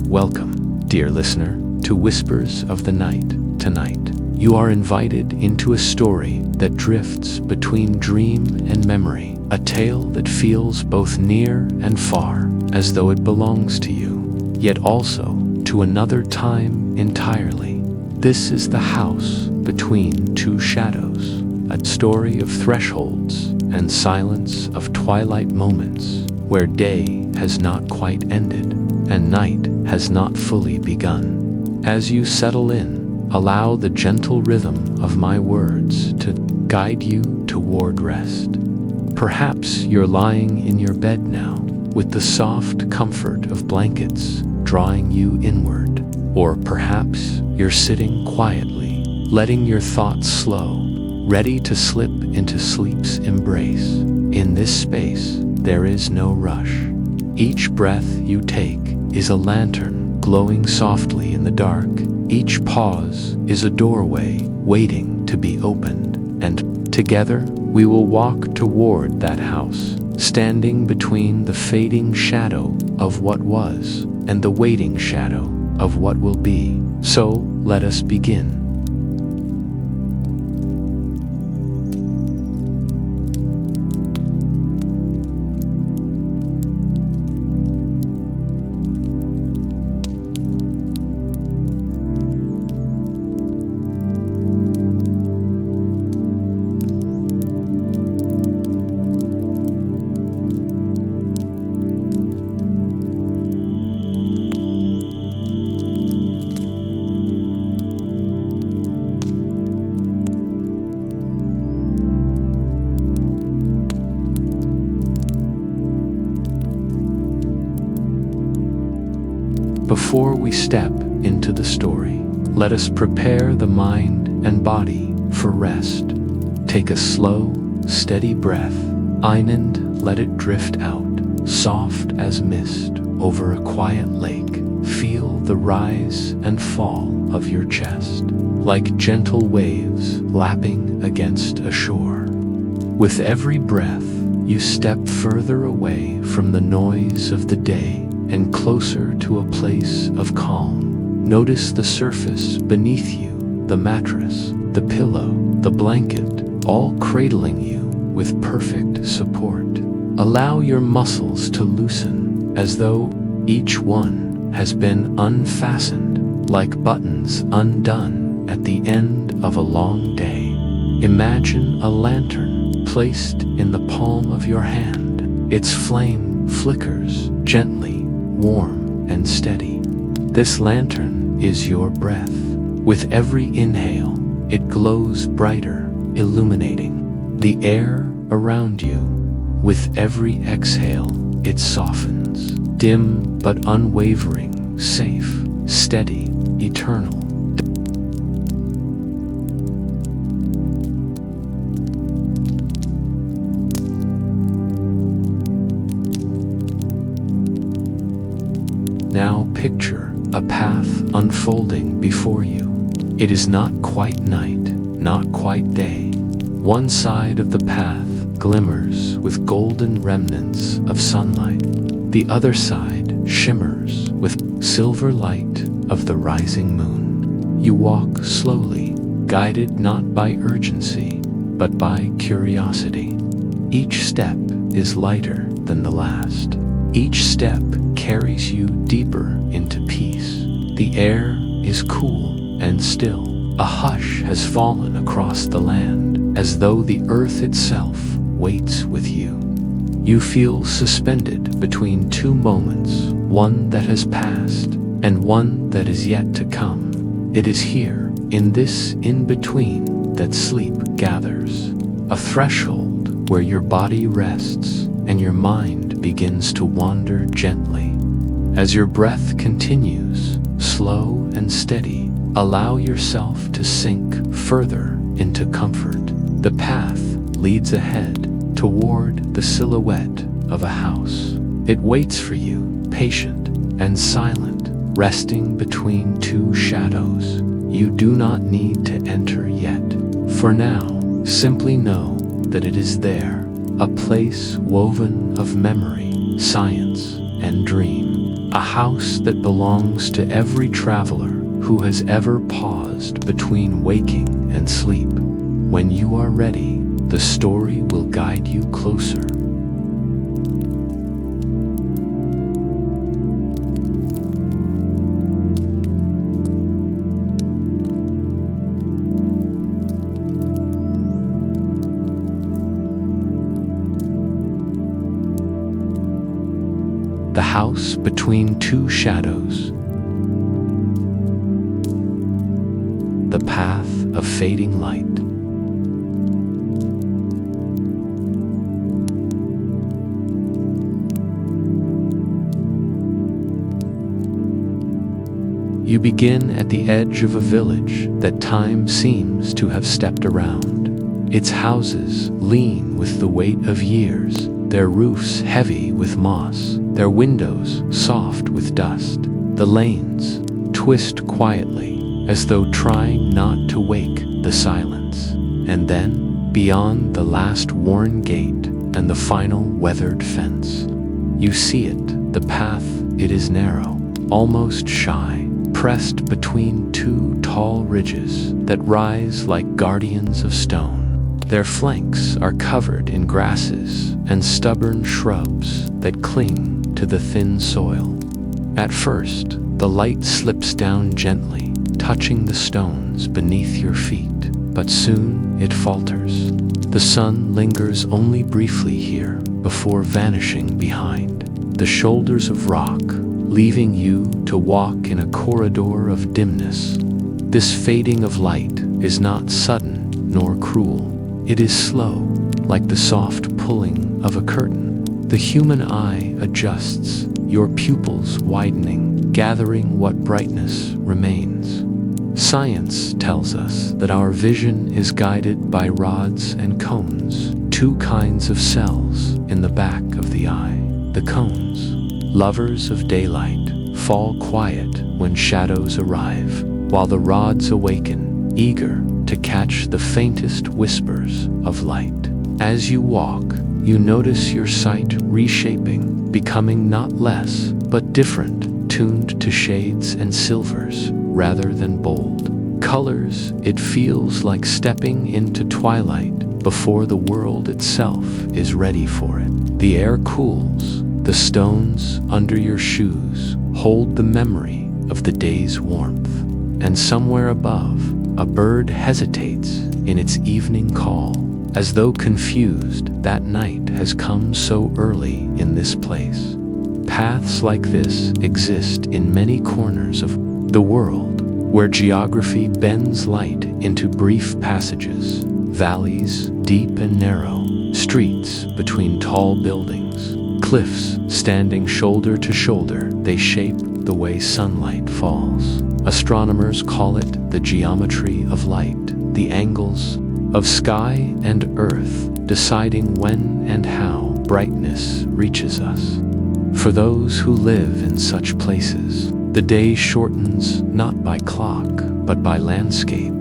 Welcome, dear listener, to Whispers of the Night. Tonight, you are invited into a story that drifts between dream and memory, a tale that feels both near and far, as though it belongs to you, yet also to another time entirely. This is The House Between Two Shadows, a story of thresholds and silence, of twilight moments, where day has not quite ended and night has not fully begun. As you settle in, allow the gentle rhythm of my words to guide you toward rest. Perhaps you're lying in your bed now, with the soft comfort of blankets drawing you inward. Or perhaps you're sitting quietly, letting your thoughts slow, ready to slip into sleep's embrace. In this space, there is no rush. Each breath you take is a lantern glowing softly in the dark. Each pause is a doorway waiting to be opened. And together, we will walk toward that house, standing between the fading shadow of what was and the waiting shadow of what will be. So, let us begin. Before we step into the story, let us prepare the mind and body for rest. Take a slow, steady breath in and let it drift out, soft as mist over a quiet lake. Feel the rise and fall of your chest, like gentle waves lapping against a shore. With every breath, you step further away from the noise of the day and closer to a place of calm. Notice the surface beneath you, the mattress, the pillow, the blanket, all cradling you with perfect support. Allow your muscles to loosen, as though each one has been unfastened, like buttons undone at the end of a long day. Imagine a lantern placed in the palm of your hand. Its flame flickers gently, warm and steady. This lantern is your breath. With every inhale, it glows brighter, illuminating the air around you. With every exhale, it softens, dim but unwavering, safe, steady, eternal. Now picture a path unfolding before you. It is not quite night, not quite day. One side of the path glimmers with golden remnants of sunlight. The other side shimmers with silver light of the rising moon. You walk slowly, guided not by urgency, but by curiosity. Each step is lighter than the last. Each step carries you deeper into peace. The air is cool and still. A hush has fallen across the land, as though the earth itself waits with you. You feel suspended between two moments, one that has passed and one that is yet to come. It is here, in this in-between, that sleep gathers, a threshold where your body rests and your mind begins to wander gently. As your breath continues, slow and steady, allow yourself to sink further into comfort. The path leads ahead toward the silhouette of a house. It waits for you, patient and silent, resting between two shadows. You do not need to enter yet. For now, simply know that it is there, a place woven of memory, science, and dream. a house that belongs to every traveler who has ever paused between waking and sleep. When you are ready, the story will guide you closer. The house between two shadows. The path of fading light. You begin at the edge of a village that time seems to have stepped around. Its houses lean with the weight of years, their roofs heavy with moss, their windows soft with dust. The lanes twist quietly, as though trying not to wake the silence. And then, beyond the last worn gate and the final weathered fence, you see it, the path. It is narrow, almost shy, pressed between two tall ridges that rise like guardians of stone. Their flanks are covered in grasses and stubborn shrubs that cling to the thin soil. At first, the light slips down gently, touching the stones beneath your feet, but soon it falters. The sun lingers only briefly here before vanishing behind the shoulders of rock, leaving you to walk in a corridor of dimness. This fading of light is not sudden nor cruel. It is slow, like the soft pulling of a curtain. The human eye adjusts, your pupils widening, gathering what brightness remains. Science tells us that our vision is guided by rods and cones, two kinds of cells in the back of the eye. The cones, lovers of daylight, fall quiet when shadows arrive, while the rods awaken, eager to catch the faintest whispers of light. As you walk, you notice your sight reshaping, becoming not less, but different, tuned to shades and silvers rather than bold colors. It feels like stepping into twilight before the world itself is ready for it. The air cools, the stones under your shoes hold the memory of the day's warmth, and somewhere above, a bird hesitates in its evening call, as though confused that night has come so early in this place. Paths like this exist in many corners of the world, where geography bends light into brief passages, valleys deep and narrow, streets between tall buildings, cliffs standing shoulder to shoulder. They shape the way sunlight falls. Astronomers call it the geometry of light, the angles of sky and earth, deciding when and how brightness reaches us. For those who live in such places, the day shortens not by clock, but by landscape.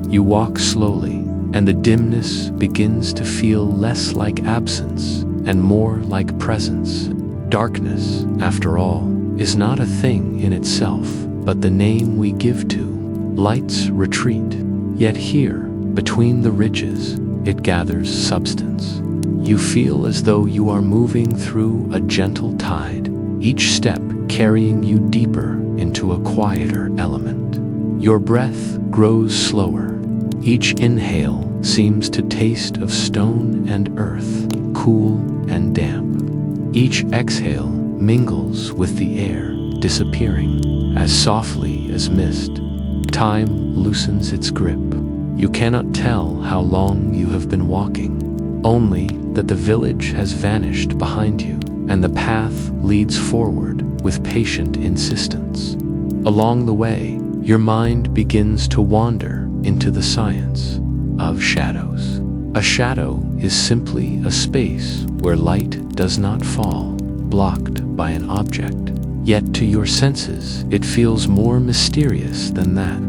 You walk slowly, and the dimness begins to feel less like absence and more like presence. Darkness, after all, is not a thing in itself, but the name we give to light's retreat. Yet here, between the ridges, it gathers substance. You feel as though you are moving through a gentle tide, each step carrying you deeper into a quieter element. Your breath grows slower. Each inhale seems to taste of stone and earth, cool and damp. Each exhale mingles with the air, disappearing as softly as mist. Time loosens its grip. You cannot tell how long you have been walking, only that the village has vanished behind you, and the path leads forward with patient insistence. Along the way, your mind begins to wander into the science of shadows. A shadow is simply a space where light does not fall, blocked by an object. Yet to your senses, it feels more mysterious than that.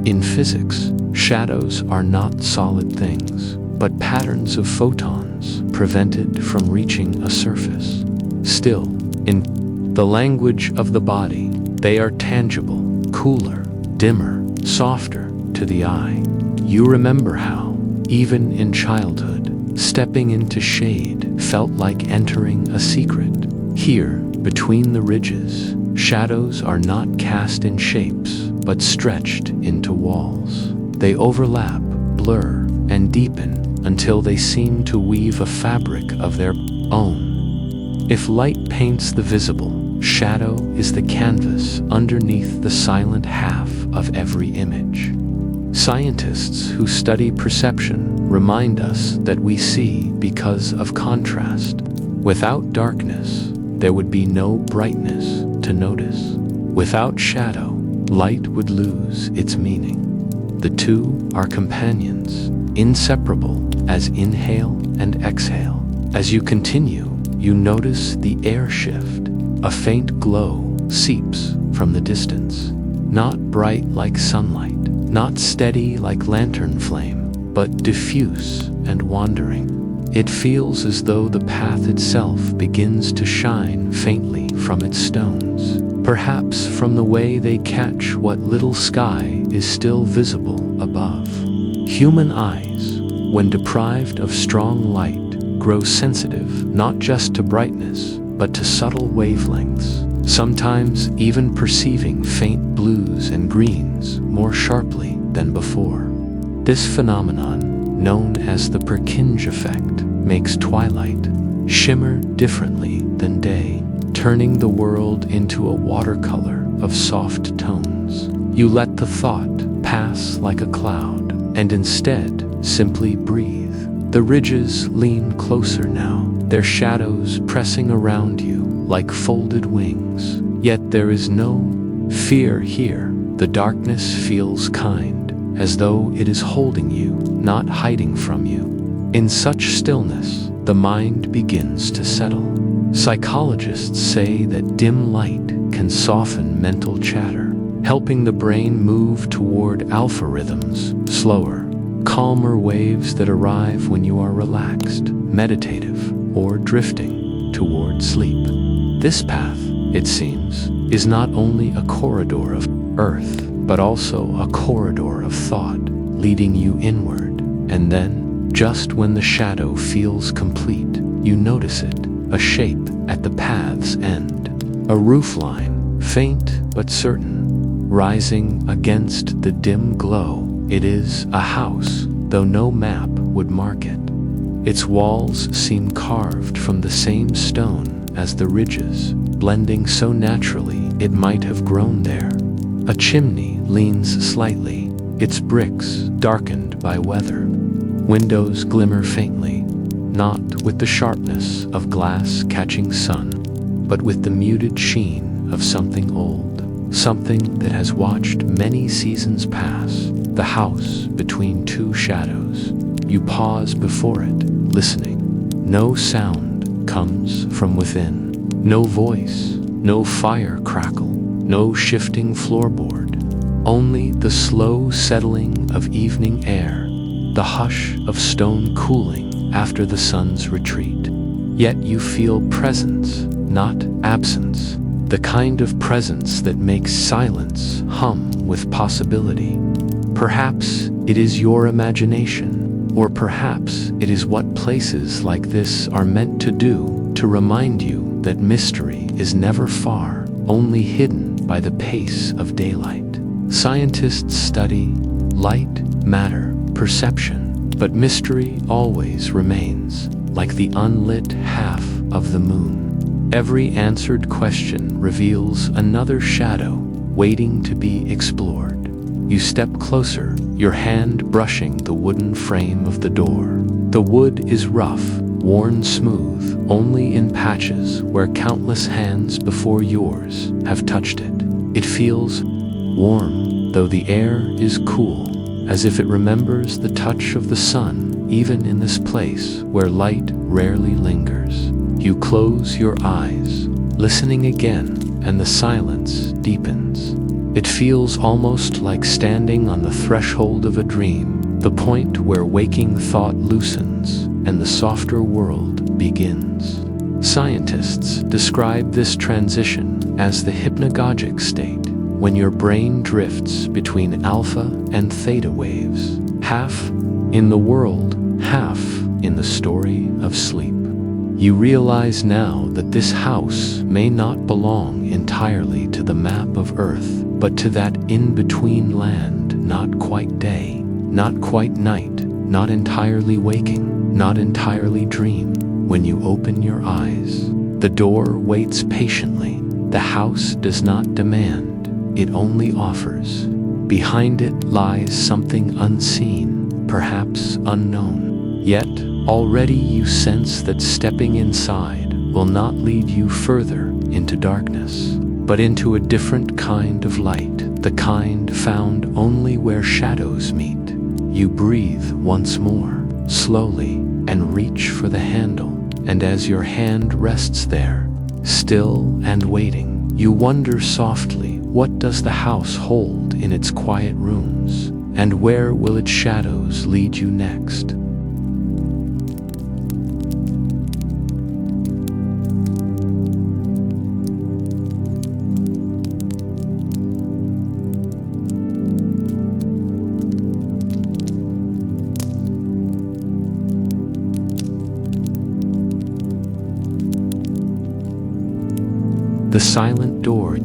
In physics, shadows are not solid things, but patterns of photons prevented from reaching a surface. Still, in the language of the body. They are tangible, cooler, dimmer, softer to the eye. You remember how, even in childhood, stepping into shade felt like entering a secret. Here, between the ridges, shadows are not cast in shapes, but stretched into walls. They overlap, blur, and deepen until they seem to weave a fabric of their own. If light paints the visible, shadow is the canvas underneath the silent half of every image. Scientists who study perception remind us that we see because of contrast. Without darkness, there would be no brightness to notice. Without shadow, light would lose its meaning. The two are companions, inseparable as inhale and exhale. As you continue, you notice the air shift. A faint glow seeps from the distance. Not bright like sunlight, not steady like lantern flame, but diffuse and wandering. It feels as though the path itself begins to shine faintly from its stones, perhaps from the way they catch what little sky is still visible above. Human eyes, when deprived of strong light, grow sensitive not just to brightness, but to subtle wavelengths, sometimes even perceiving faint blues and greens more sharply than before. This phenomenon, known as the Purkinje effect, makes twilight shimmer differently than day, turning the world into a watercolor of soft tones. You let the thought pass like a cloud, and instead simply breathe. The ridges lean closer now, their shadows pressing around you like folded wings. Yet there is no fear here. The darkness feels kind, as though it is holding you, not hiding from you. In such stillness, the mind begins to settle. Psychologists say that dim light can soften mental chatter, helping the brain move toward alpha rhythms, slower, calmer waves that arrive when you are relaxed, meditative, or drifting toward sleep. This path, it seems, is not only a corridor of earth, but also a corridor of thought, leading you inward. And then, just when the shadow feels complete, you notice it, a shape at the path's end. A roofline, faint but certain, rising against the dim glow. It is a house, though no map would mark it. Its walls seem carved from the same stone as the ridges, blending so naturally it might have grown there. A chimney leans slightly, its bricks darkened by weather. Windows glimmer faintly, not with the sharpness of glass catching sun, but with the muted sheen of something old, something that has watched many seasons pass. The house between two shadows. You pause before it, listening. No sound comes from within. No voice, no fire crackle, no shifting floorboard. Only the slow settling of evening air, the hush of stone cooling after the sun's retreat. Yet you feel presence, not absence, the kind of presence that makes silence hum with possibility. Perhaps it is your imagination, or perhaps it is what places like this are meant to do, to remind you that mystery is never far, only hidden by the pace of daylight. Scientists study light, matter, perception, but mystery always remains, like the unlit half of the moon. Every answered question reveals another shadow waiting to be explored. You step closer, your hand brushing the wooden frame of the door. The wood is rough, worn smooth, only in patches where countless hands before yours have touched it. It feels warm, though the air is cool, as if it remembers the touch of the sun, even in this place where light rarely lingers. You close your eyes, listening again, and the silence deepens. It feels almost like standing on the threshold of a dream, the point where waking thought loosens and the softer world begins. Scientists describe this transition as the hypnagogic state, when your brain drifts between alpha and theta waves, half in the world, half in the story of sleep. You realize now that this house may not belong entirely to the map of Earth, but to that in-between land, not quite day, not quite night, not entirely waking, not entirely dream. When you open your eyes, the door waits patiently. The house does not demand, it only offers. Behind it lies something unseen, perhaps unknown. Yet, already you sense that stepping inside will not lead you further into darkness, but into a different kind of light, the kind found only where shadows meet. You breathe once more, slowly, and reach for the handle, and as your hand rests there, still and waiting, you wonder softly, what does the house hold in its quiet rooms, and where will its shadows lead you next? The silent door.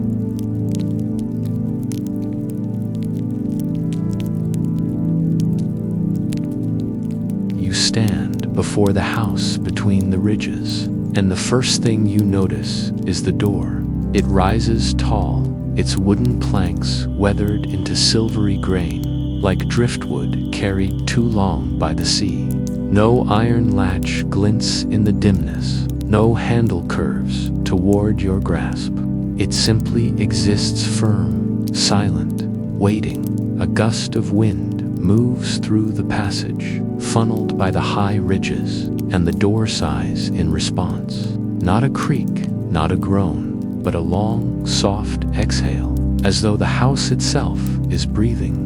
You stand before the house between the ridges, and the first thing you notice is the door. It rises tall, its wooden planks weathered into silvery grain, like driftwood carried too long by the sea. No iron latch glints in the dimness, no handle curves toward your grasp. It simply exists firm, silent, waiting. A gust of wind moves through the passage, funneled by the high ridges, and the door sighs in response. Not a creak, not a groan, but a long, soft exhale, as though the house itself is breathing.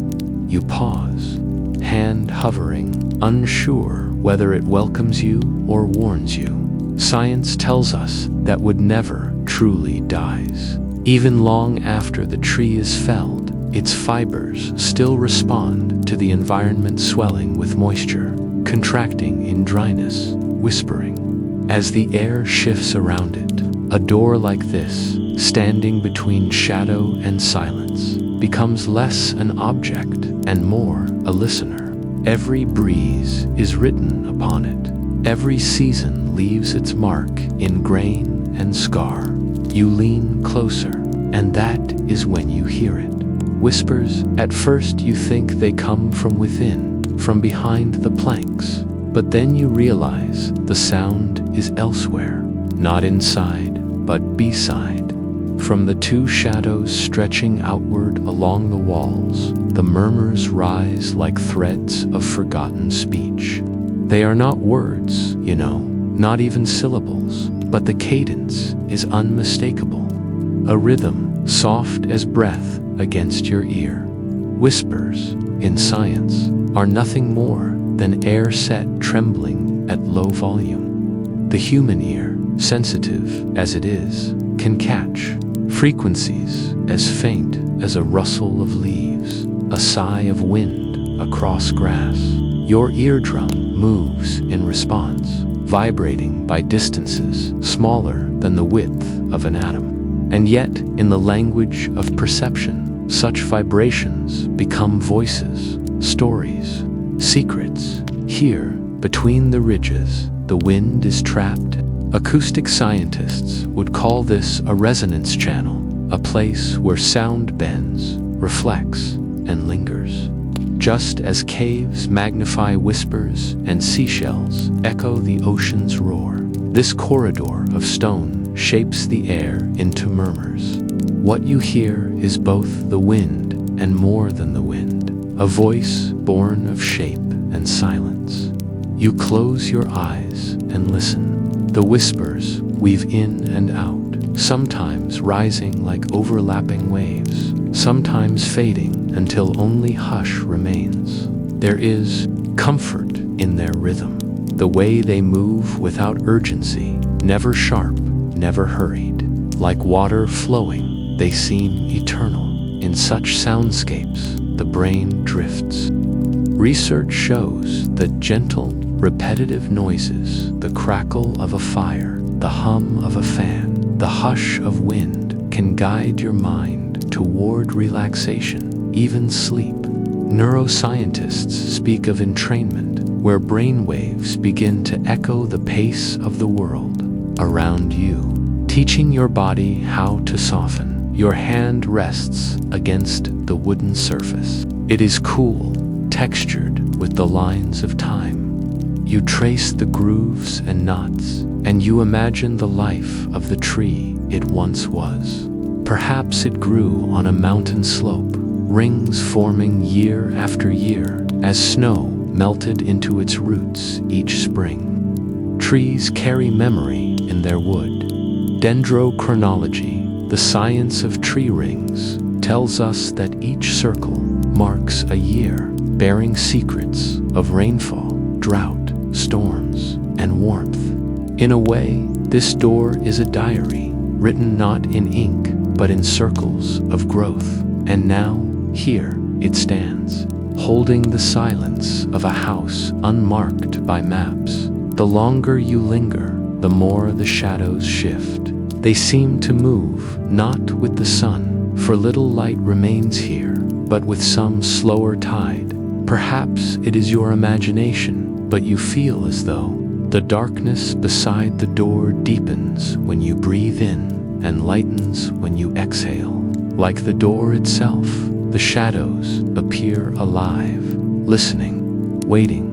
You pause, hand hovering, unsure whether it welcomes you or warns you. Science tells us that wood never truly dies. Even long after the tree is felled, its fibers still respond to the environment, swelling with moisture, contracting in dryness, whispering. As the air shifts around it, a door like this, standing between shadow and silence, becomes less an object and more a listener. Every breeze is written upon it. Every season leaves its mark in grain and scar. You lean closer, and that is when you hear it. Whispers, at first you think they come from within, from behind the planks, but then you realize the sound is elsewhere, not inside, but beside. From the two shadows stretching outward along the walls, the murmurs rise like threads of forgotten speech. They are not words, you know, not even syllables, but the cadence is unmistakable. A rhythm, soft as breath against your ear. Whispers, in science, are nothing more than air set trembling at low volume. The human ear, sensitive as it is, can catch frequencies as faint as a rustle of leaves, a sigh of wind across grass. Your eardrum moves in response, vibrating by distances smaller than the width of an atom. And yet, in the language of perception, such vibrations become voices, stories, secrets. Here, between the ridges, the wind is trapped. Acoustic scientists would call this a resonance channel, a place where sound bends, reflects, and lingers. Just as caves magnify whispers and seashells echo the ocean's roar, this corridor of stone shapes the air into murmurs. What you hear is both the wind and more than the wind, a voice born of shape and silence. You close your eyes and listen. The whispers weave in and out, sometimes rising like overlapping waves, sometimes fading until only hush remains. There is comfort in their rhythm, the way they move without urgency, never sharp, never hurried. Like water flowing, they seem eternal. In such soundscapes, the brain drifts. Research shows that gentle, repetitive noises, the crackle of a fire, the hum of a fan, the hush of wind, can guide your mind toward relaxation, even sleep. Neuroscientists speak of entrainment, where brain waves begin to echo the pace of the world around you, teaching your body how to soften. Your hand rests against the wooden surface. It is cool, textured with the lines of time. You trace the grooves and knots, and you imagine the life of the tree it once was. Perhaps it grew on a mountain slope, rings forming year after year as snow melted into its roots each spring. Trees carry memory in their wood. Dendrochronology, the science of tree rings, tells us that each circle marks a year, bearing secrets of rainfall, drought, storms, and warmth. In a way, this door is a diary, written not in ink, but in circles of growth. And now, here it stands, holding the silence of a house unmarked by maps. The longer you linger, the more the shadows shift. They seem to move, not with the sun, for little light remains here, but with some slower tide. Perhaps it is your imagination, but you feel as though the darkness beside the door deepens when you breathe in and lightens when you exhale. Like the door itself, the shadows appear alive, listening, waiting.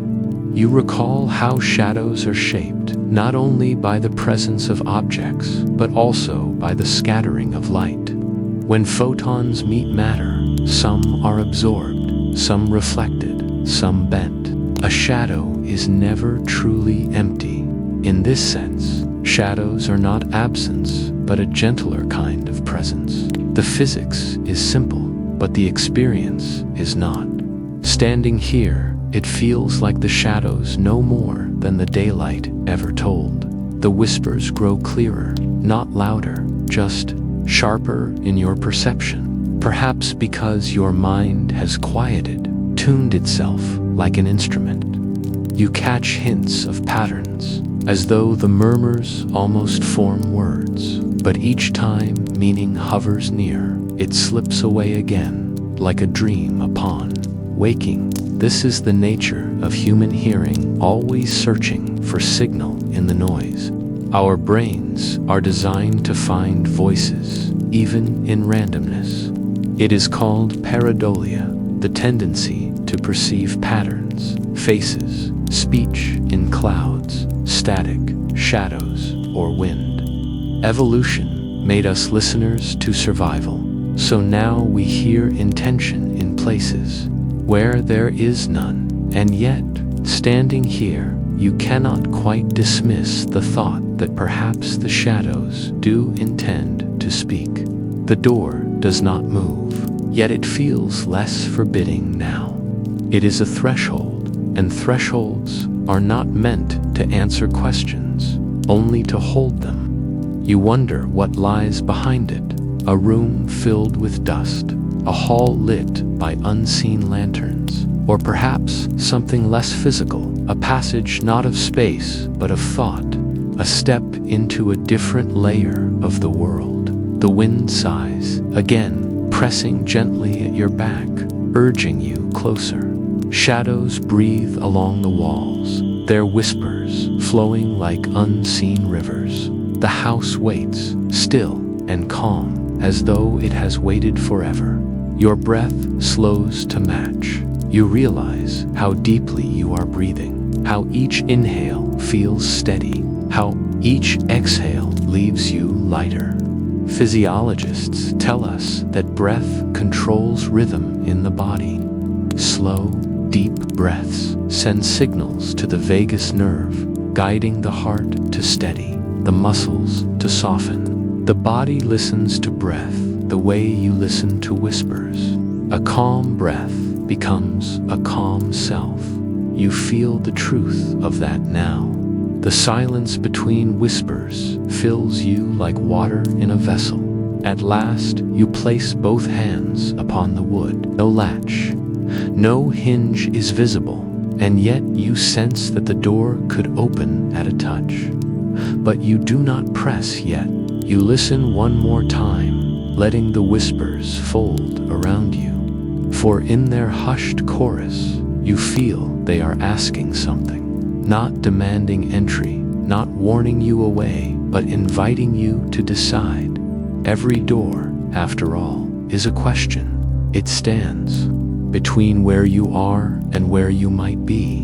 You recall how shadows are shaped, not only by the presence of objects, but also by the scattering of light. When photons meet matter, some are absorbed, some reflected, some bent. A shadow is never truly empty. In this sense, shadows are not absence, but a gentler kind of presence. The physics is simple, but the experience is not. Standing here, it feels like the shadows know more than the daylight ever told. The whispers grow clearer, not louder, just sharper in your perception. Perhaps because your mind has quieted, tuned itself like an instrument. You catch hints of patterns, as though the murmurs almost form words, but each time meaning hovers near, it slips away again, like a dream upon waking. This is the nature of human hearing, always searching for signal in the noise. Our brains are designed to find voices, even in randomness. It is called pareidolia, the tendency to perceive patterns, faces, speech in clouds, static, shadows, or wind. Evolution made us listeners to survival, so now we hear intention in places where there is none. And yet, standing here, you cannot quite dismiss the thought that perhaps the shadows do intend to speak. The door does not move, yet it feels less forbidding now. It is a threshold, and thresholds are not meant to answer questions, only to hold them. You wonder what lies behind it. A room filled with dust, a hall lit by unseen lanterns, or perhaps something less physical, a passage not of space but of thought, a step into a different layer of the world. The wind sighs, again pressing gently at your back, urging you closer. Shadows breathe along the walls, their whispers flowing like unseen rivers. The house waits, still and calm, as though it has waited forever. Your breath slows to match. You realize how deeply you are breathing, how each inhale feels steady, how each exhale leaves you lighter. Physiologists tell us that breath controls rhythm in the body. Slow, deep breaths send signals to the vagus nerve, guiding the heart to steady, the muscles to soften. The body listens to breath the way you listen to whispers. A calm breath becomes a calm self. You feel the truth of that now. The silence between whispers fills you like water in a vessel. At last, you place both hands upon the wood. No latch, no hinge is visible, and yet you sense that the door could open at a touch. But you do not press yet. You listen one more time, letting the whispers fold around you. For in their hushed chorus, you feel they are asking something, not demanding entry, not warning you away, but inviting you to decide. Every door, after all, is a question. It stands between where you are and where you might be,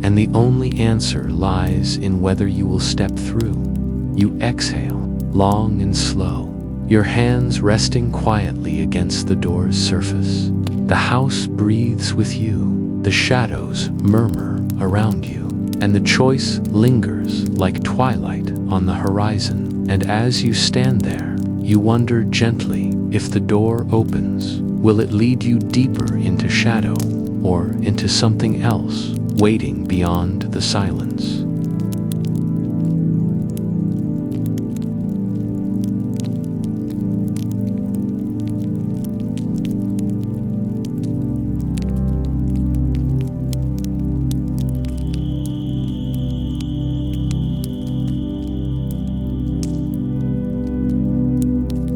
and the only answer lies in whether you will step through. You exhale, long and slow, your hands resting quietly against the door's surface. The house breathes with you, the shadows murmur around you, and the choice lingers like twilight on the horizon. And as you stand there, you wonder gently, if the door opens, will it lead you deeper into shadow or into something else waiting beyond the silence?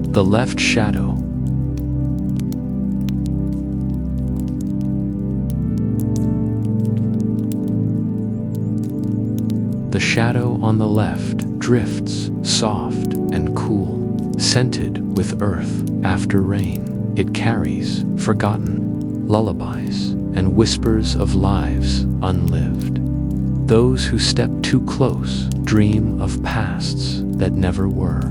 The left shadow. The shadow on the left drifts soft and cool, scented with earth after rain. It carries forgotten lullabies and whispers of lives unlived. Those who step too close dream of pasts that never were,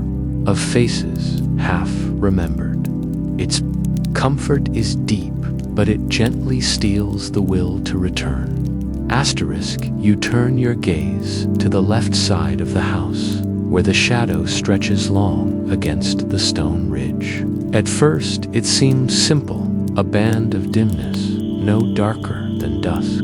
of faces half remembered. Its comfort is deep, but it gently steals the will to return. Asterisk, you turn your gaze to the left side of the house, where the shadow stretches long against the stone ridge. At first, it seems simple, a band of dimness, no darker than dusk.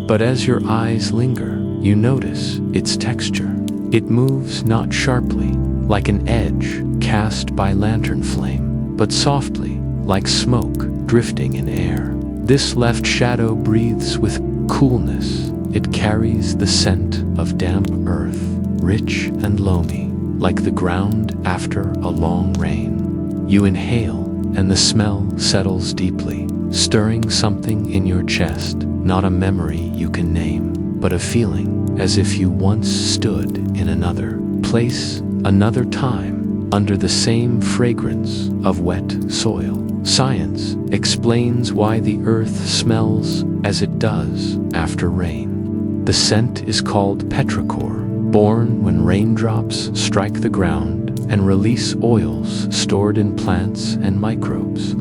But as your eyes linger, you notice its texture. It moves not sharply, like an edge cast by lantern flame, but softly, like smoke drifting in air. This left shadow breathes with coolness. It carries the scent of damp earth, rich and loamy, like the ground after a long rain. You inhale, and the smell settles deeply, stirring something in your chest, not a memory you can name, but a feeling as if you once stood in another place, another time, under the same fragrance of wet soil. Science explains why the earth smells as it does after rain. The scent is called petrichor, born when raindrops strike the ground and release oils stored in plants and microbes.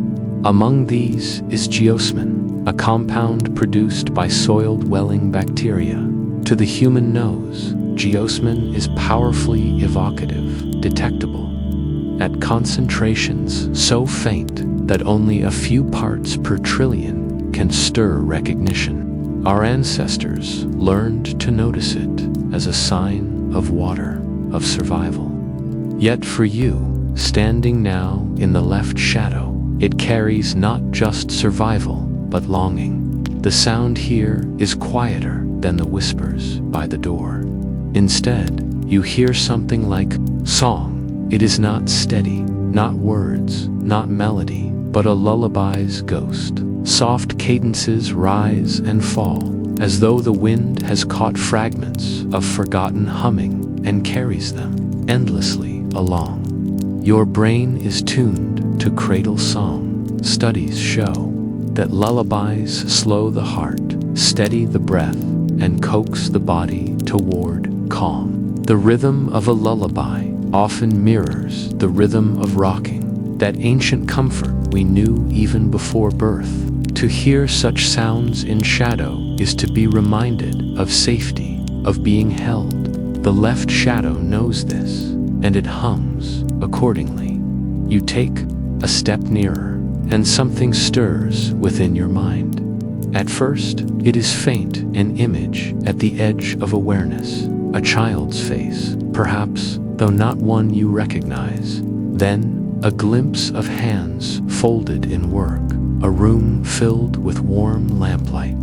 Among these is geosmin, a compound produced by soil-dwelling bacteria. To the human nose, geosmin is powerfully evocative, detectable at concentrations so faint that only a few parts per trillion can stir recognition. Our ancestors learned to notice it as a sign of water, of survival. Yet for you, standing now in the left shadow, it carries not just survival, but longing. The sound here is quieter than the whispers by the door. Instead, you hear something like song. It is not steady, not words, not melody, but a lullaby's ghost. Soft cadences rise and fall, as though the wind has caught fragments of forgotten humming and carries them endlessly along. Your brain is tuned to cradle song. Studies show that lullabies slow the heart, steady the breath, and coax the body toward calm. The rhythm of a lullaby often mirrors the rhythm of rocking, that ancient comfort we knew even before birth. To hear such sounds in shadow is to be reminded of safety, of being held. The left shadow knows this, and it hums accordingly. You take a step nearer, and something stirs within your mind. At first, it is faint, an image at the edge of awareness. a child's face, perhaps, though not one you recognize. Then, a glimpse of hands folded in work, a room filled with warm lamplight,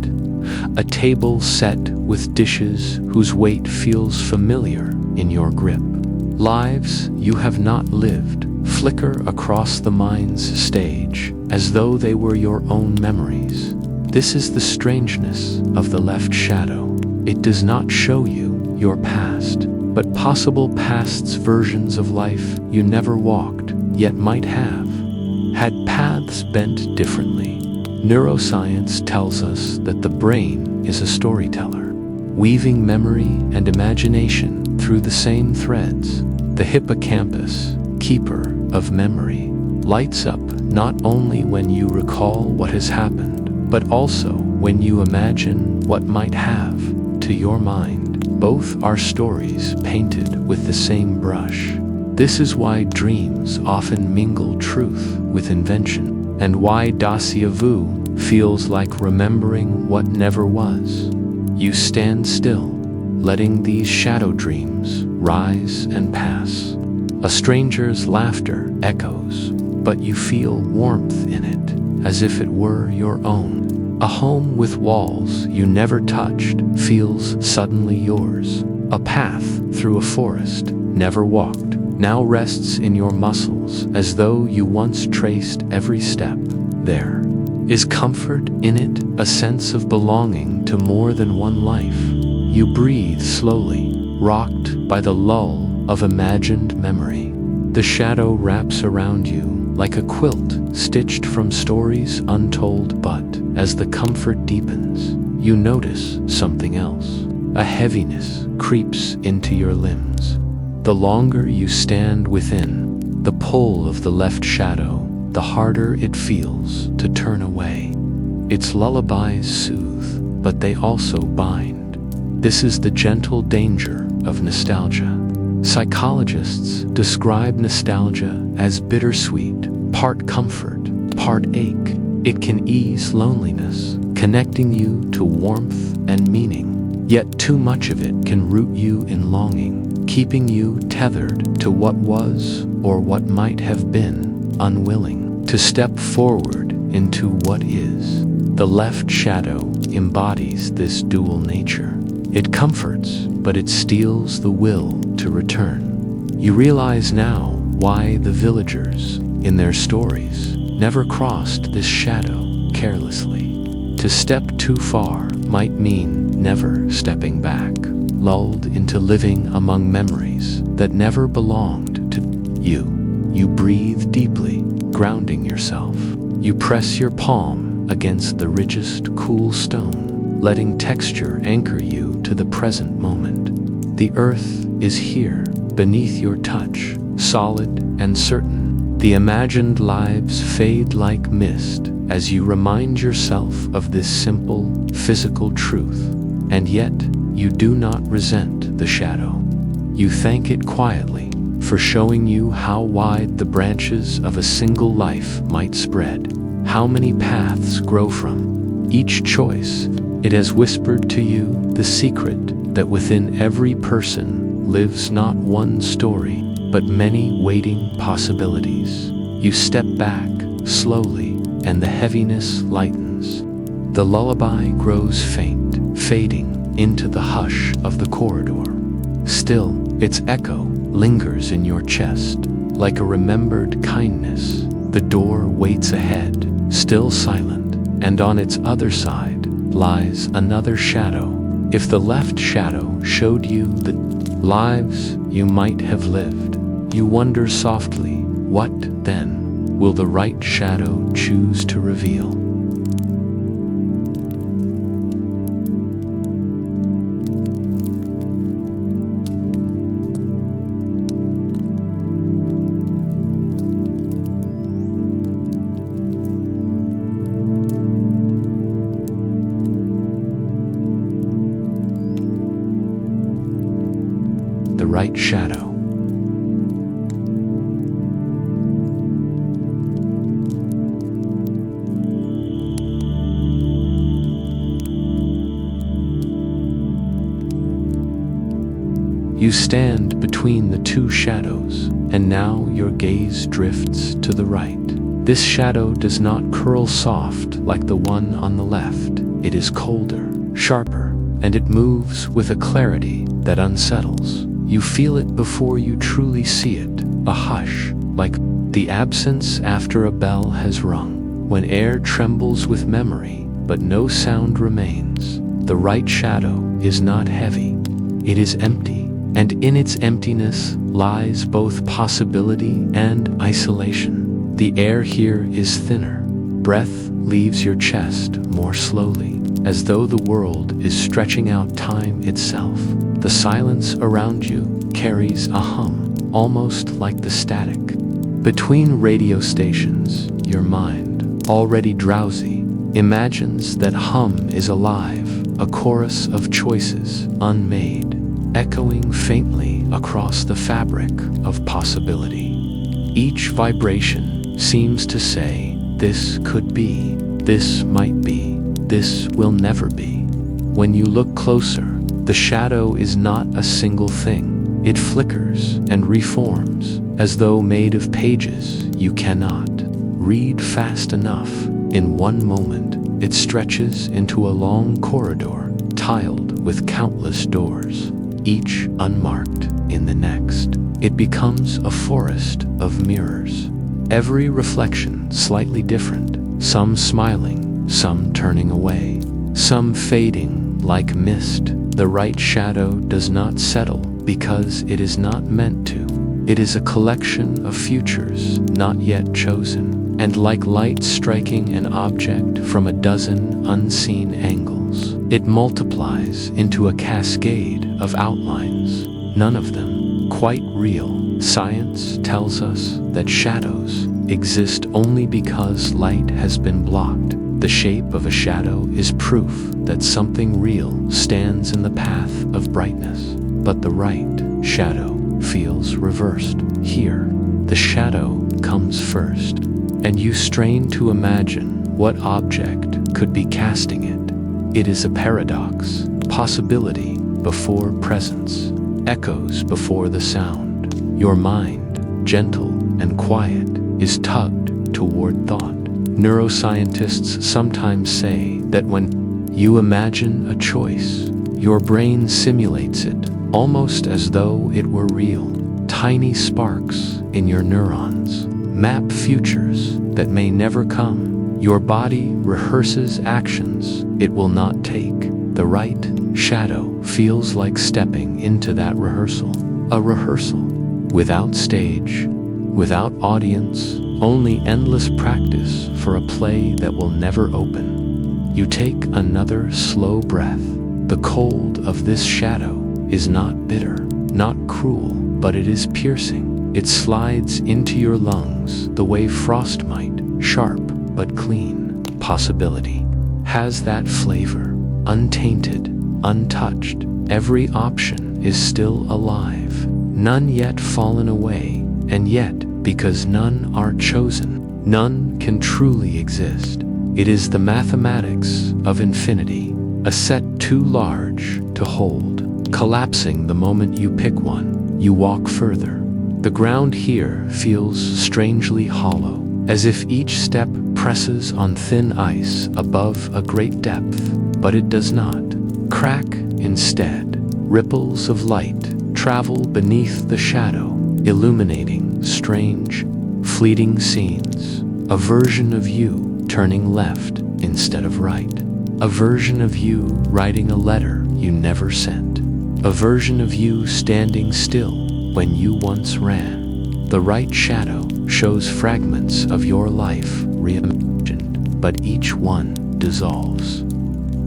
a table set with dishes whose weight feels familiar in your grip. Lives you have not lived flicker across the mind's stage as though they were your own memories. This is the strangeness of the left shadow. It does not show you your past, but possible past's versions of life you never walked, yet might have, had paths bent differently. Neuroscience tells us that the brain is a storyteller, weaving memory and imagination through the same threads. The hippocampus, keeper of memory, lights up not only when you recall what has happened, but also when you imagine what might have. To your mind, both are stories painted with the same brush. This is why dreams often mingle truth with invention, and why déjà vu feels like remembering what never was. You stand still, letting these shadow dreams rise and pass. A stranger's laughter echoes, but you feel warmth in it, as if it were your own. A home with walls you never touched feels suddenly yours. A path through a forest never walked now rests in your muscles as though you once traced every step. There is comfort in it, a sense of belonging to more than one life. You breathe slowly, rocked by the lull of imagined memory. The shadow wraps around you like a quilt stitched from stories untold, but as the comfort deepens, you notice something else. A heaviness creeps into your limbs. The longer you stand within the pull of the left shadow, the harder it feels to turn away. Its lullabies soothe, but they also bind. This is the gentle danger of nostalgia. Psychologists describe nostalgia as bittersweet, part comfort, part ache. It can ease loneliness, connecting you to warmth and meaning. Yet too much of it can root you in longing, keeping you tethered to what was or what might have been, unwilling to step forward into what is. The left shadow embodies this dual nature. It comforts, but it steals the will to return. You realize now why the villagers, in their stories, never crossed this shadow carelessly. To step too far might mean never stepping back, lulled into living among memories that never belonged to you. You breathe deeply, grounding yourself. You press your palm against the richest, cool stone, letting texture anchor you to the present moment. The earth is here, beneath your touch, solid and certain. The imagined lives fade like mist as you remind yourself of this simple, physical truth. And yet, you do not resent the shadow. You thank it quietly for showing you how wide the branches of a single life might spread, how many paths grow from each choice. It has whispered to you the secret that within every person lives not one story, but many waiting possibilities. You step back slowly, and the heaviness lightens. The lullaby grows faint, fading into the hush of the corridor. Still, its echo lingers in your chest, like a remembered kindness. The door waits ahead, still silent, and on its other side lies another shadow. If the left shadow showed you the lives you might have lived, you wonder softly, what then will the right shadow choose to reveal? The right shadow. You stand between the two shadows, and now your gaze drifts to the right. This shadow does not curl soft like the one on the left. It is colder, sharper, and it moves with a clarity that unsettles. You feel it before you truly see it, a hush, like the absence after a bell has rung, when air trembles with memory, but no sound remains. The right shadow is not heavy, it is empty, and in its emptiness lies both possibility and isolation. The air here is thinner. Breath leaves your chest more slowly, as though the world is stretching out time itself. The silence around you carries a hum, almost like the static. Between radio stations, your mind, already drowsy, imagines that hum is alive, a chorus of choices unmade, echoing faintly across the fabric of possibility. Each vibration seems to say, this could be, this might be, this will never be. When you look closer, the shadow is not a single thing. It flickers and reforms, as though made of pages you cannot read fast enough. In one moment, it stretches into a long corridor, tiled with countless doors, each unmarked. In the next, it becomes a forest of mirrors, every reflection slightly different, some smiling, some turning away, some fading like mist. The right shadow does not settle because it is not meant to. It is a collection of futures not yet chosen, and like light striking an object from a dozen unseen angles, it multiplies into a cascade of outlines, none of them quite real. Science tells us that shadows exist only because light has been blocked. The shape of a shadow is proof that something real stands in the path of brightness. But the right shadow feels reversed. Here, the shadow comes first, and you strain to imagine what object could be casting it. It is a paradox, possibility before presence, echoes before the sound. Your mind, gentle and quiet, is tugged toward thought. Neuroscientists sometimes say that when you imagine a choice, your brain simulates it, almost as though it were real. Tiny sparks in your neurons map futures that may never come. Your body rehearses actions it will not take. The right shadow feels like stepping into that rehearsal. A rehearsal without stage, without audience, only endless practice for a play that will never open. You take another slow breath. The cold of this shadow is not bitter, not cruel, but it is piercing. It slides into your lungs the way frost might, sharp but clean. Possibility has that flavor, untainted, untouched. Every option is still alive, none yet fallen away, and yet, because none are chosen, none can truly exist. It is the mathematics of infinity, a set too large to hold, collapsing the moment you pick one. You walk further. The ground here feels strangely hollow, as if each step presses on thin ice above a great depth, but it does not crack. Instead, ripples of light travel beneath the shadow, illuminating strange, fleeting scenes. A version of you turning left instead of right. A version of you writing a letter you never sent. A version of you standing still when you once ran. The right shadow shows fragments of your life reimagined, but each one dissolves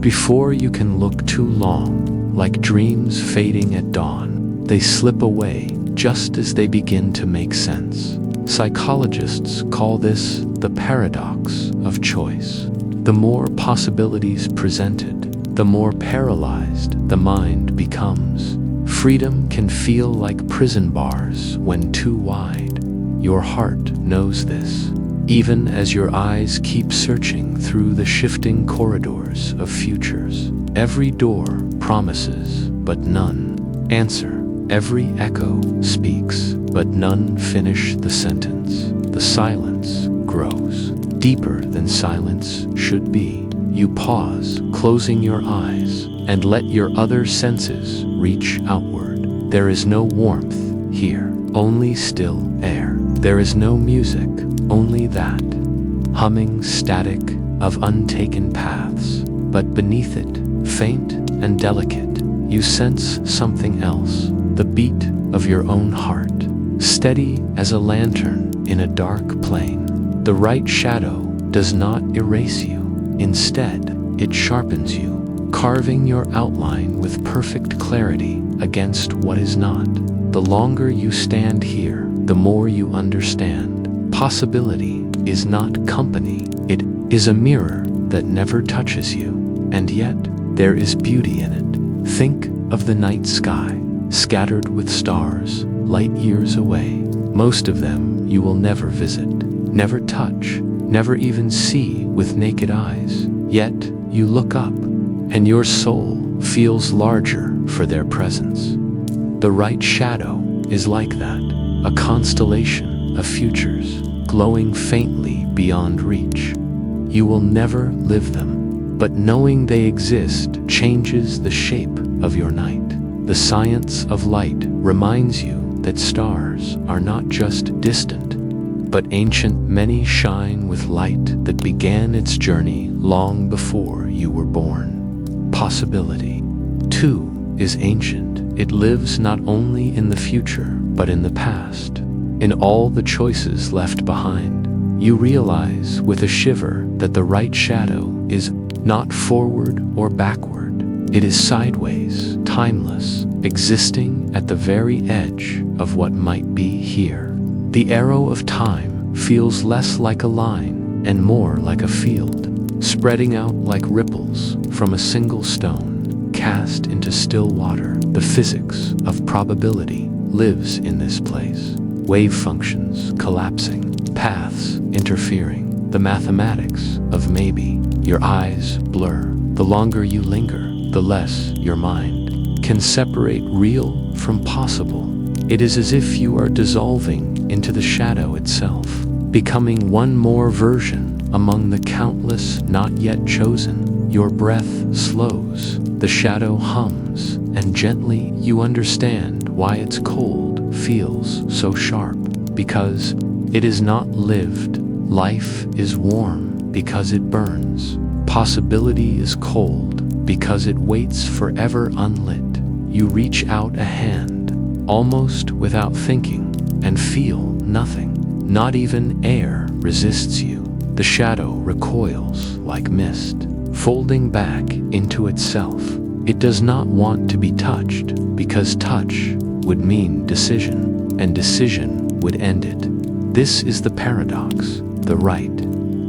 before you can look too long. Like dreams fading at dawn, they slip away just as they begin to make sense. Psychologists call this the paradox of choice. The more possibilities presented, the more paralyzed the mind becomes. Freedom can feel like prison bars when too wide. Your heart knows this, even as your eyes keep searching through the shifting corridors of futures. Every door promises, but none answer. Every echo speaks, but none finish the sentence. The silence grows deeper than silence should be. You pause, closing your eyes, and let your other senses reach outward. There is no warmth here, only still air. There is no music, only that humming static of untaken paths. But beneath it, faint and delicate, you sense something else, the beat of your own heart, steady as a lantern in a dark plain. The right shadow does not erase you. Instead, it sharpens you, carving your outline with perfect clarity against what is not. The longer you stand here, the more you understand. Possibility is not company. It is a mirror that never touches you, and yet there is beauty in it. Think of the night sky, scattered with stars, light years away. Most of them you will never visit, never touch, never even see with naked eyes. Yet you look up, and your soul feels larger for their presence. The right shadow is like that, a constellation of futures, glowing faintly beyond reach. You will never live them, but knowing they exist changes the shape of your night. The science of light reminds you that stars are not just distant, but ancient. Many shine with light that began its journey long before you were born. Possibility, too, is ancient. It lives not only in the future, but in the past. In all the choices left behind, you realize with a shiver that the right shadow is not forward or backward. It is sideways, timeless, existing at the very edge of what might be here. The arrow of time feels less like a line and more like a field, spreading out like ripples from a single stone cast into still water. The physics of probability lives in this place. Wave functions collapsing, paths interfering, the mathematics of maybe. Your eyes blur. The longer you linger, the less your mind can separate real from possible. It is as if you are dissolving into the shadow itself, becoming one more version among the countless not yet chosen. Your breath slows, the shadow hums, and gently you understand why its cold feels so sharp. Because it is not lived. Life is warm because it burns. Possibility is cold because it waits forever unlit. You reach out a hand, almost without thinking, and feel nothing. Not even air resists you. The shadow recoils like mist, folding back into itself. It does not want to be touched, because touch would mean decision, and decision would end it. This is the paradox. The right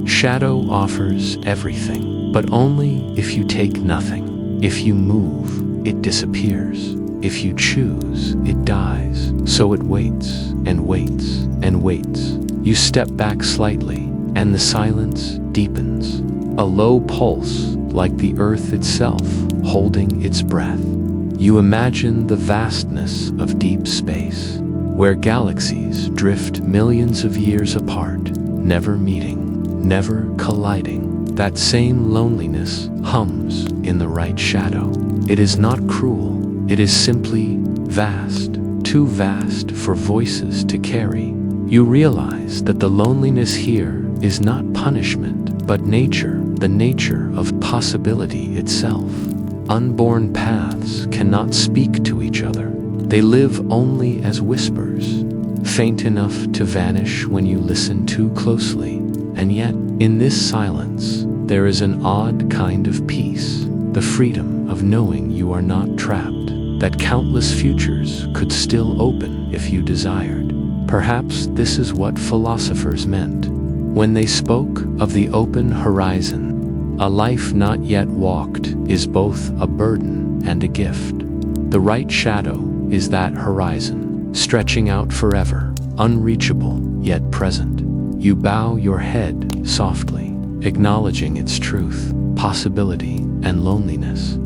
shadow offers everything, but only if you take nothing. If you move, it disappears. If you choose, it dies. So it waits and waits and waits. You step back slightly, and the silence deepens. A low pulse, like the earth itself, holding its breath. You imagine the vastness of deep space, where galaxies drift millions of years apart, never meeting, never colliding. That same loneliness hums in the right shadow. It is not cruel. It is simply vast, too vast for voices to carry. You realize that the loneliness here is not punishment, but nature, the nature of possibility itself. Unborn paths cannot speak to each other. They live only as whispers, faint enough to vanish when you listen too closely. And yet, in this silence, there is an odd kind of peace, the freedom of knowing you are not trapped, that countless futures could still open if you desired. Perhaps this is what philosophers meant when they spoke of the open horizon. A life not yet walked is both a burden and a gift. The right shadow is that horizon, stretching out forever, unreachable yet present. You bow your head softly, acknowledging its truth, possibility, and loneliness.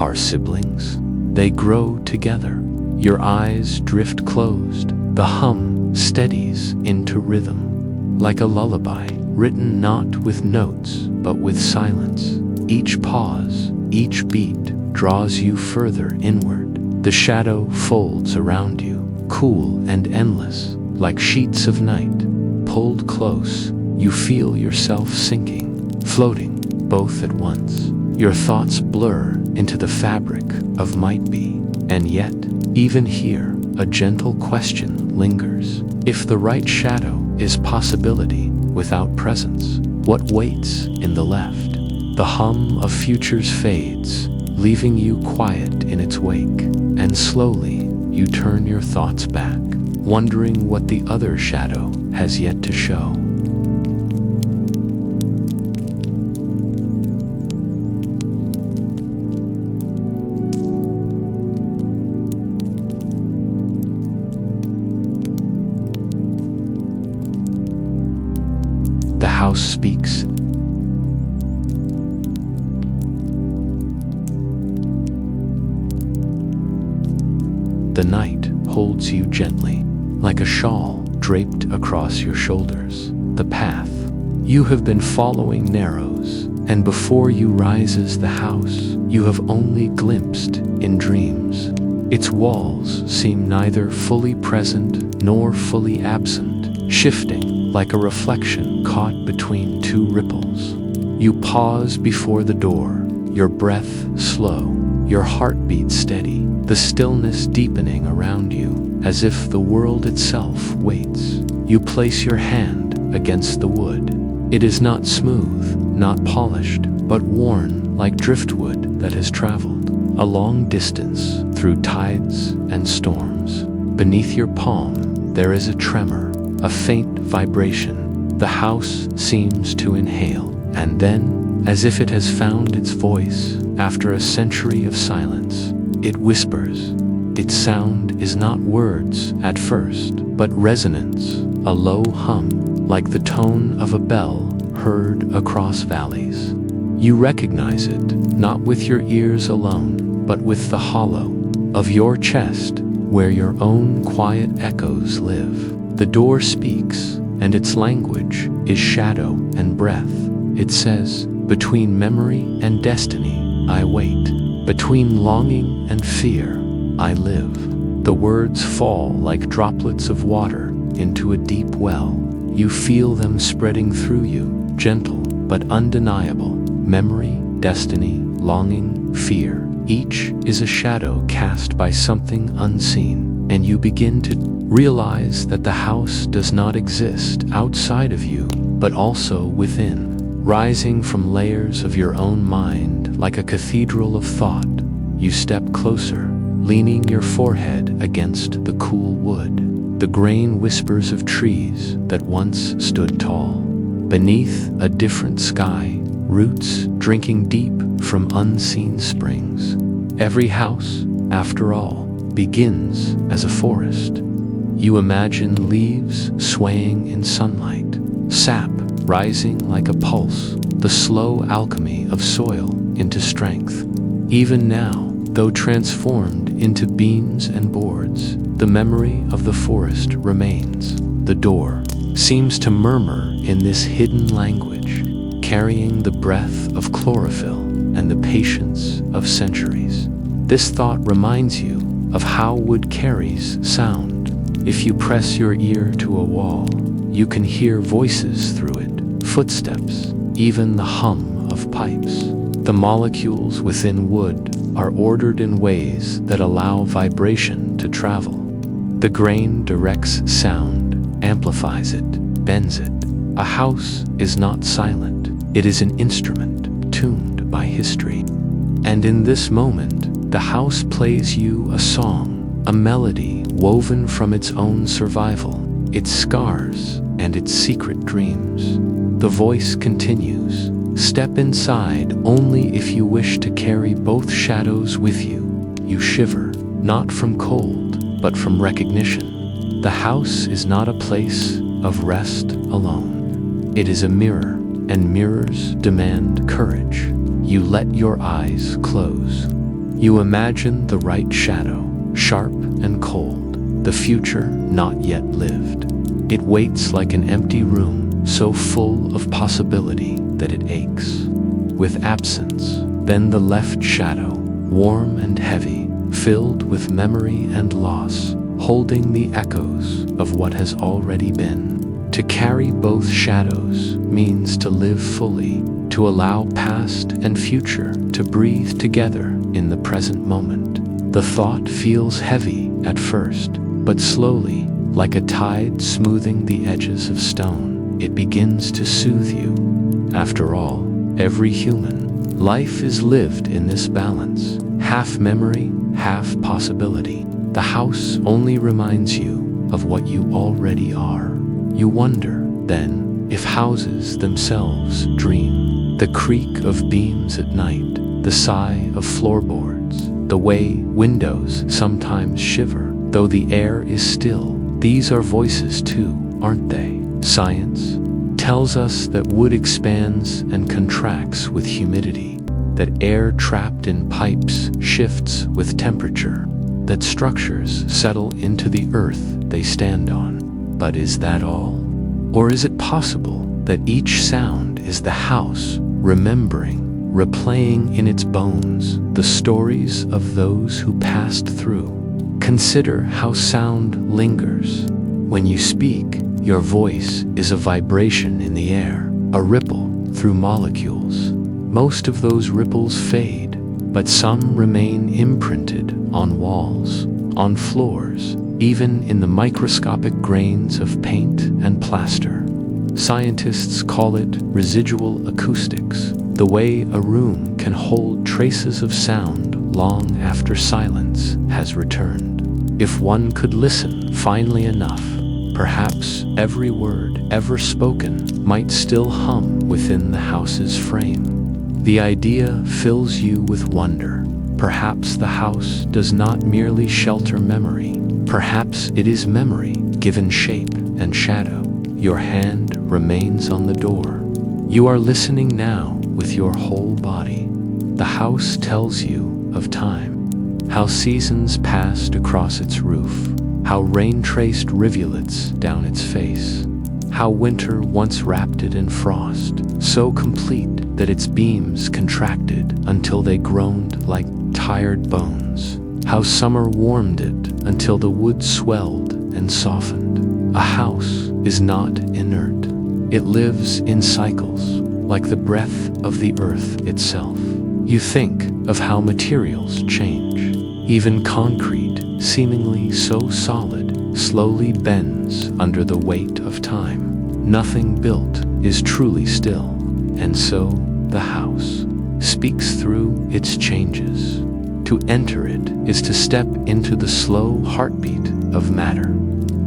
Our siblings, they grow together, Your eyes drift closed. The hum steadies into rhythm, like a lullaby, written not with notes, but with silence. Each pause, each beat, draws you further inward. The shadow folds around you, cool and endless, like sheets of night. Pulled close, you feel yourself sinking, floating, both at once. Your thoughts blur into the fabric of might be, and yet, even here, a gentle question lingers. If the right shadow is possibility without presence, what waits in the left? The hum of futures fades, leaving you quiet in its wake, and slowly you turn your thoughts back, wondering what the other shadow has yet to show. The house speaks. The night holds you gently, like a shawl draped across your shoulders. The path you have been following narrows, and before you rises the house you have only glimpsed in dreams. Its walls seem neither fully present nor fully absent, shifting like a reflection caught between two ripples. You pause before the door, your breath slow, your heartbeat steady, the stillness deepening around you, as if the world itself waits. You place your hand against the wood. It is not smooth, not polished, but worn like driftwood that has traveled a long distance through tides and storms. Beneath your palm, there is a tremor, a faint vibration. The house seems to inhale, and then, as if it has found its voice after a century of silence, it whispers. Its sound is not words at first, but resonance, a low hum, like the tone of a bell heard across valleys. You recognize it, not with your ears alone, but with the hollow of your chest, where your own quiet echoes live. The door speaks, and its language is shadow and breath. It says, "Between memory and destiny, I wait. Between longing and fear, I live." The words fall like droplets of water into a deep well. You feel them spreading through you, gentle but undeniable. Memory, destiny, longing, fear. Each is a shadow cast by something unseen, and you begin to realize that the house does not exist outside of you, but also within, rising from layers of your own mind like a cathedral of thought. You step closer, leaning your forehead against the cool wood. The grain whispers of trees that once stood tall. Beneath a different sky, roots drinking deep from unseen springs. Every house, after all, begins as a forest. You imagine leaves swaying in sunlight, sap rising like a pulse, the slow alchemy of soil into strength. Even now, though transformed into beams and boards, the memory of the forest remains. The door seems to murmur in this hidden language, carrying the breath of chlorophyll and the patience of centuries. This thought reminds you of how wood carries sound. If you press your ear to a wall, you can hear voices through it, footsteps, even the hum of pipes. The molecules within wood are ordered in ways that allow vibration to travel. The grain directs sound, amplifies it, bends it. A house is not silent. It is an instrument tuned by history. And in this moment, the house plays you a song, a melody woven from its own survival, its scars, and its secret dreams. The voice continues. Step inside only if you wish to carry both shadows with you. You shiver, not from cold, but from recognition. The house is not a place of rest alone. It is a mirror, and mirrors demand courage. You let your eyes close. You imagine the right shadow, sharp and cold, the future not yet lived. It waits like an empty room, so full of possibility that it aches with absence. Then the left shadow, warm and heavy, filled with memory and loss, holding the echoes of what has already been. To carry both shadows means to live fully, to allow past and future to breathe together in the present moment. The thought feels heavy at first, but slowly, like a tide smoothing the edges of stone, it begins to soothe you. After all, every human life is lived in this balance, half memory, half possibility. The house only reminds you of what you already are. You wonder, then, if houses themselves dream. The creak of beams at night, the sigh of floorboards, the way windows sometimes shiver, though the air is still. These are voices too, aren't they? Science tells us that wood expands and contracts with humidity, that air trapped in pipes shifts with temperature, that structures settle into the earth they stand on. But is that all? Or is it possible that each sound is the house remembering, replaying in its bones the stories of those who passed through? Consider how sound lingers. When you speak, your voice is a vibration in the air, a ripple through molecules. Most of those ripples fade, but some remain imprinted on walls, on floors, even in the microscopic grains of paint and plaster. Scientists call it residual acoustics, the way a room can hold traces of sound long after silence has returned. If one could listen finely enough, perhaps every word ever spoken might still hum within the house's frame. The idea fills you with wonder. Perhaps the house does not merely shelter memory. Perhaps it is memory given shape and shadow. Your hand remains on the door. You are listening now with your whole body. The house tells you of time, how seasons passed across its roof, how rain traced rivulets down its face, how winter once wrapped it in frost, so complete that its beams contracted until they groaned like tired bones, how summer warmed it until the wood swelled and softened. A house is not inert. It lives in cycles, like the breath of the earth itself. You think of how materials change. Even concrete, seemingly so solid, slowly bends under the weight of time. Nothing built is truly still, and so the house speaks through its changes. To enter it is to step into the slow heartbeat of matter.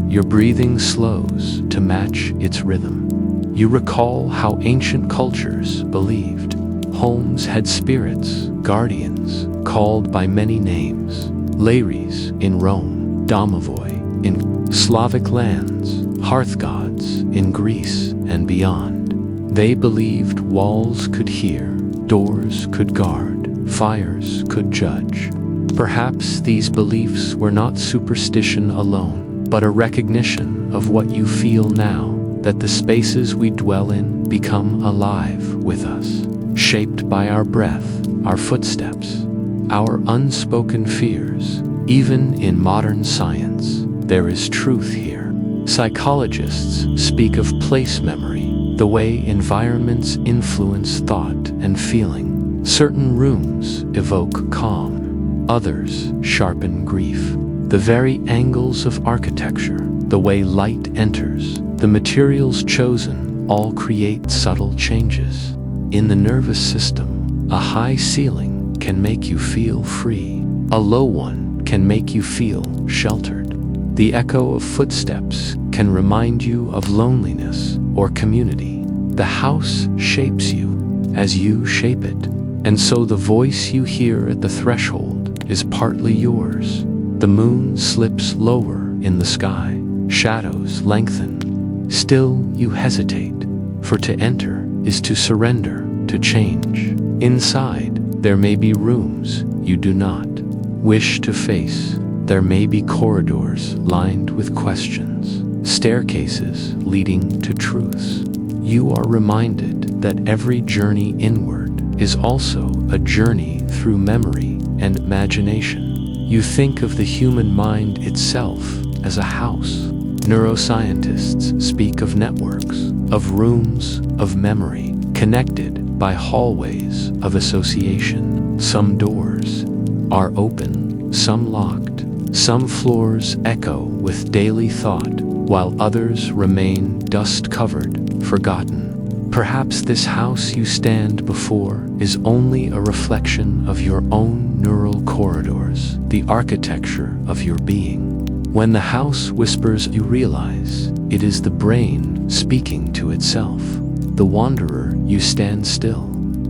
Your breathing slows to match its rhythm. You recall how ancient cultures believed homes had spirits, guardians, called by many names. Lares in Rome, domovoi in Slavic lands, hearth gods in Greece and beyond. They believed walls could hear, doors could guard, fires could judge. Perhaps these beliefs were not superstition alone, but a recognition of what you feel now, that the spaces we dwell in become alive with us, shaped by our breath, our footsteps, our unspoken fears. Even in modern science, there is truth here. Psychologists speak of place memory, the way environments influence thought and feeling. Certain rooms evoke calm, others sharpen grief. The very angles of architecture, the way light enters, the materials chosen, all create subtle changes. In the nervous system, a high ceiling can make you feel free. A low one can make you feel sheltered. The echo of footsteps can remind you of loneliness or community. The house shapes you as you shape it, and so the voice you hear at the threshold is partly yours. The moon slips lower in the sky, shadows lengthen. Still you hesitate, for to enter is to surrender, to change. Inside, there may be rooms you do not wish to face, There may be corridors lined with questions, staircases leading to truths. You are reminded that every journey inward is also a journey through memory and imagination. You think of the human mind itself as a house. Neuroscientists speak of networks, of rooms of memory, connected by hallways of association. Some doors are open, some locked. Some floors echo with daily thought, while others remain dust-covered, forgotten. Perhaps this house you stand before is only a reflection of your own neural corridors, the architecture of your being. When the house whispers, you realize it is the brain speaking to itself. The wanderer, you stand still.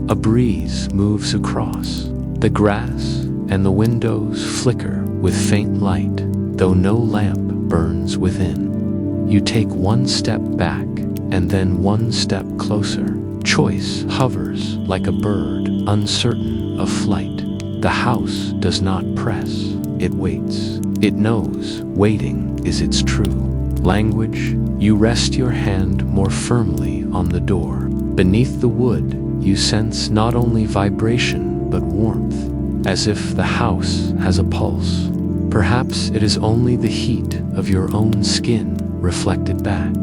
A breeze moves across. The grass and the windows flicker with faint light, though no lamp burns within. You take one step back and then one step closer. Choice hovers like a bird, uncertain of flight. The house does not press, it waits. It knows waiting is its true language. You rest your hand more firmly on the door. Beneath the wood, you sense not only vibration but warmth, as if the house has a pulse. Perhaps it is only the heat of your own skin reflected back.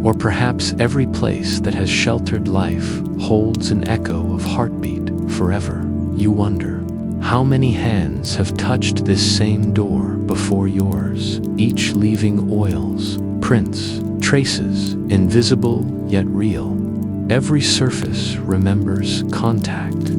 Or perhaps every place that has sheltered life holds an echo of heartbeat forever. You wonder, how many hands have touched this same door before yours, each leaving oils, prints, traces, invisible yet real? Every surface remembers contact.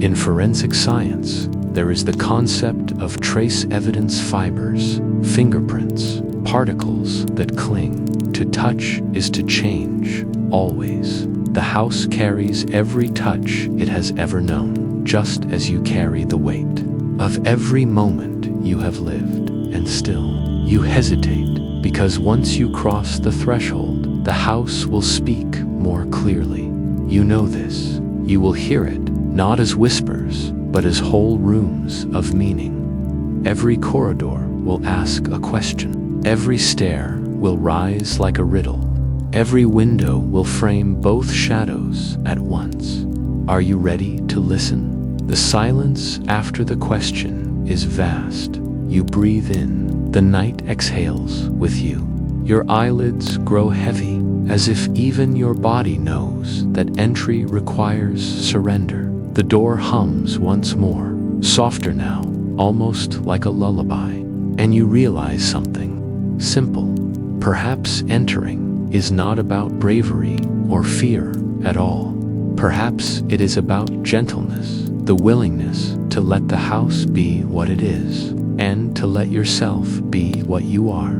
In forensic science, there is the concept of trace evidence fibers, fingerprints, particles that cling. To touch is to change, always. The house carries every touch it has ever known, just as you carry the weight of every moment you have lived. And still, you hesitate, because once you cross the threshold, the house will speak more clearly. You know this. You will hear it, not as whispers, but as whole rooms of meaning. Every corridor will ask a question. Every stair will rise like a riddle. Every window will frame both shadows at once. Are you ready to listen? The silence after the question is vast. You breathe in. The night exhales with you. Your eyelids grow heavy, as if even your body knows that entry requires surrender. The door hums once more, softer now, almost like a lullaby, and you realize something simple. Perhaps entering is not about bravery or fear at all. Perhaps it is about gentleness, the willingness to let the house be what it is, and to let yourself be what you are.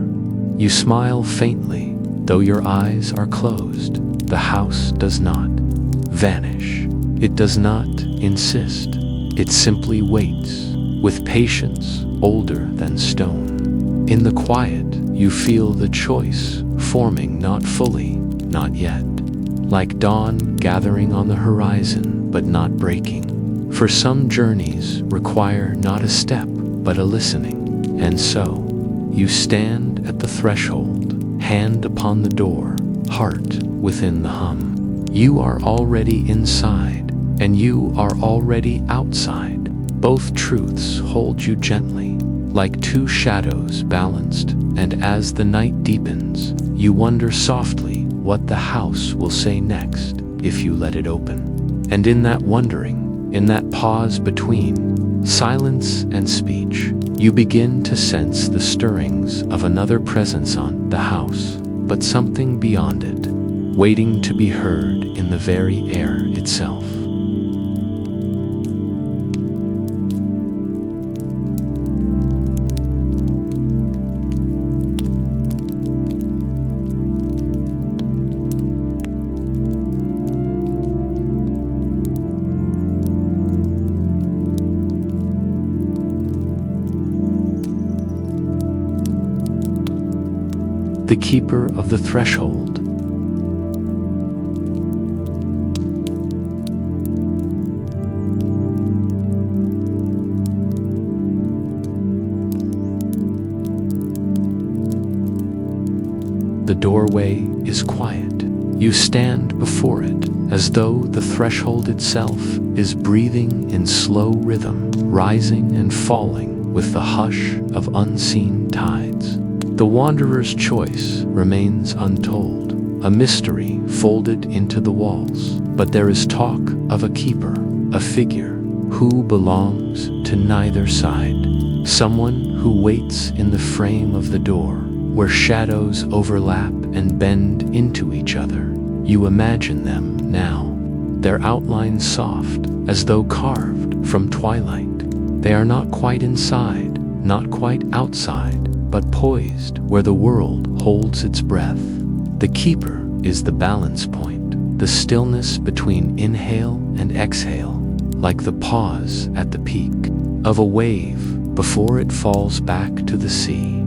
You smile faintly, though your eyes are closed. The house does not vanish. It does not insist. It simply waits, with patience older than stone. In the quiet, you feel the choice forming, not fully, not yet. Like dawn gathering on the horizon, but not breaking. For some journeys require not a step, but a listening. And so, you stand at the threshold, hand upon the door, heart within the hum. You are already inside, and you are already outside. Both truths hold you gently, like two shadows balanced, and as the night deepens, you wonder softly what the house will say next if you let it open. And in that wondering, in that pause between silence and speech, you begin to sense the stirrings of another presence on the house, but something beyond it, waiting to be heard in the very air itself. The keeper of the threshold. The doorway is quiet. You stand before it, as though the threshold itself is breathing in slow rhythm, rising and falling with the hush of unseen tides. The wanderer's choice remains untold, a mystery folded into the walls. But there is talk of a keeper, a figure who belongs to neither side. Someone who waits in the frame of the door, where shadows overlap and bend into each other. You imagine them now, their outlines soft, as though carved from twilight. They are not quite inside, not quite outside, but poised where the world holds its breath. The keeper is the balance point, the stillness between inhale and exhale, like the pause at the peak of a wave before it falls back to the sea.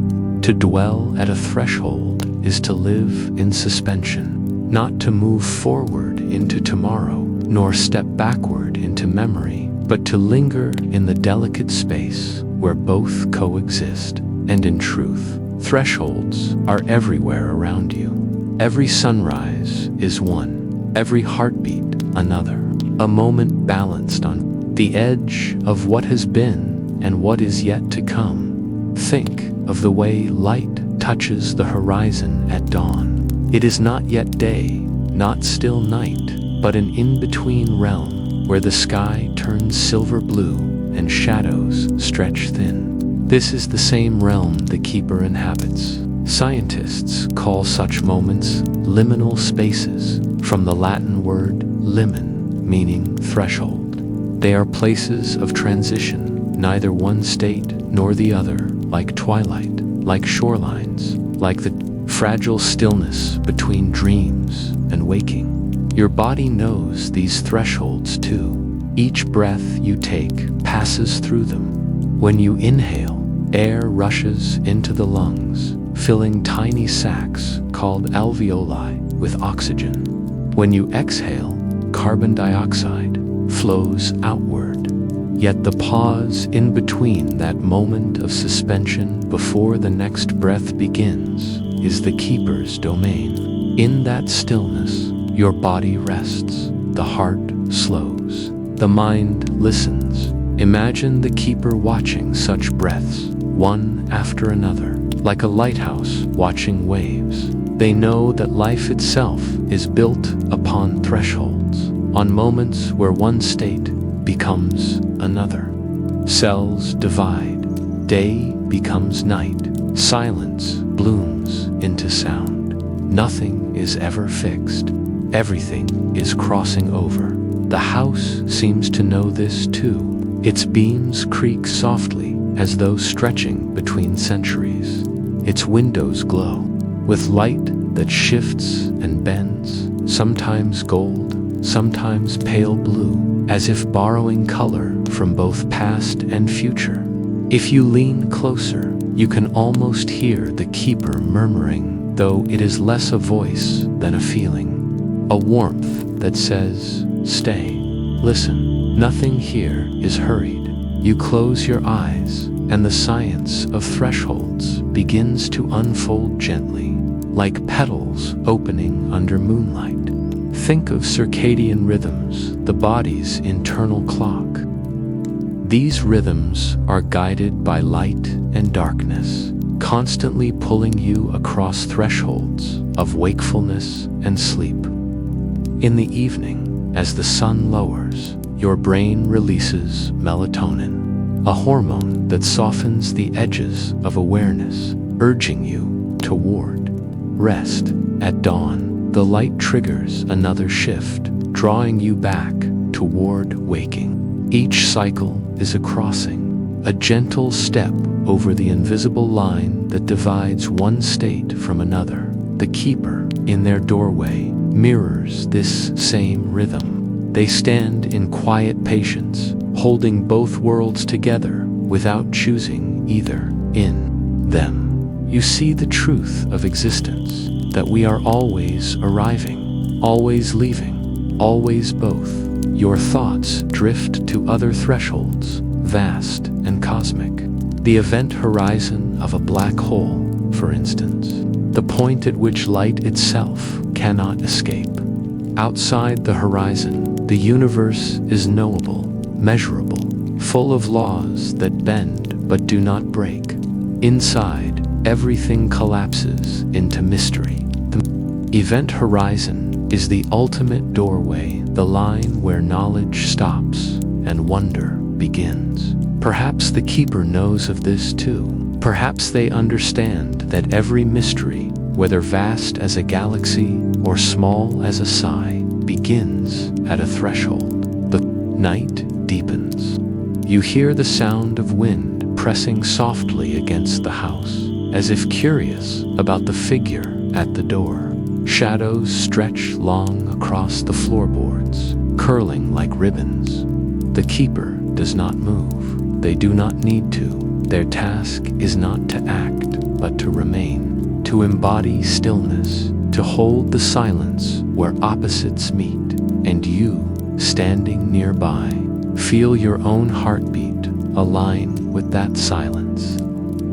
To dwell at a threshold is to live in suspension, not to move forward into tomorrow, nor step backward into memory, but to linger in the delicate space where both coexist. And in truth, thresholds are everywhere around you. Every sunrise is one, every heartbeat another, a moment balanced on the edge of what has been and what is yet to come. Think of the way light touches the horizon at dawn. It is not yet day, not still night, but an in-between realm where the sky turns silver blue and shadows stretch thin. This is the same realm the keeper inhabits. Scientists call such moments liminal spaces, from the Latin word limen, meaning threshold. They are places of transition, neither one state nor the other, like twilight, like shorelines, like the fragile stillness between dreams and waking. Your body knows these thresholds too. Each breath you take passes through them. When you inhale, air rushes into the lungs, filling tiny sacs called alveoli with oxygen. When you exhale, carbon dioxide flows outward. Yet the pause in between that moment of suspension before the next breath begins is the keeper's domain. In that stillness, your body rests, the heart slows, the mind listens. Imagine the keeper watching such breaths, one after another, like a lighthouse watching waves. They know that life itself is built upon thresholds, on moments where one state becomes another. Cells divide, day becomes night, silence blooms into sound. Nothing is ever fixed, everything is crossing over. The house seems to know this too. Its beams creak softly as though stretching between centuries. Its windows glow with light that shifts and bends, sometimes gold, sometimes pale blue, as if borrowing color from both past and future. If you lean closer, you can almost hear the keeper murmuring, though it is less a voice than a feeling, a warmth that says, "Stay, listen, nothing here is hurried." You close your eyes, and the science of thresholds begins to unfold gently, like petals opening under moonlight. Think of circadian rhythms, the body's internal clock. These rhythms are guided by light and darkness, constantly pulling you across thresholds of wakefulness and sleep. In the evening, as the sun lowers, your brain releases melatonin, a hormone that softens the edges of awareness, urging you toward rest. At dawn, the light triggers another shift, drawing you back toward waking. Each cycle is a crossing, a gentle step over the invisible line that divides one state from another. The keeper, in their doorway, mirrors this same rhythm. They stand in quiet patience, holding both worlds together without choosing either in them. You see the truth of existence, that we are always arriving, always leaving, always both. Your thoughts drift to other thresholds, vast and cosmic. The event horizon of a black hole, for instance. the point at which light itself cannot escape. Outside the horizon, the universe is knowable, measurable, full of laws that bend but do not break. Inside, everything collapses into mystery. The event horizon is the ultimate doorway, the line where knowledge stops and wonder begins. Perhaps the keeper knows of this too. Perhaps they understand that every mystery, whether vast as a galaxy or small as a sigh, begins at a threshold. The night deepens. You hear the sound of wind pressing softly against the house, as if curious about the figure at the door. Shadows stretch long across the floorboards, curling like ribbons. The keeper does not move. They do not need to. Their task is not to act, but to remain, to embody stillness, to hold the silence where opposites meet. And you, standing nearby, feel your own heartbeat align with that silence.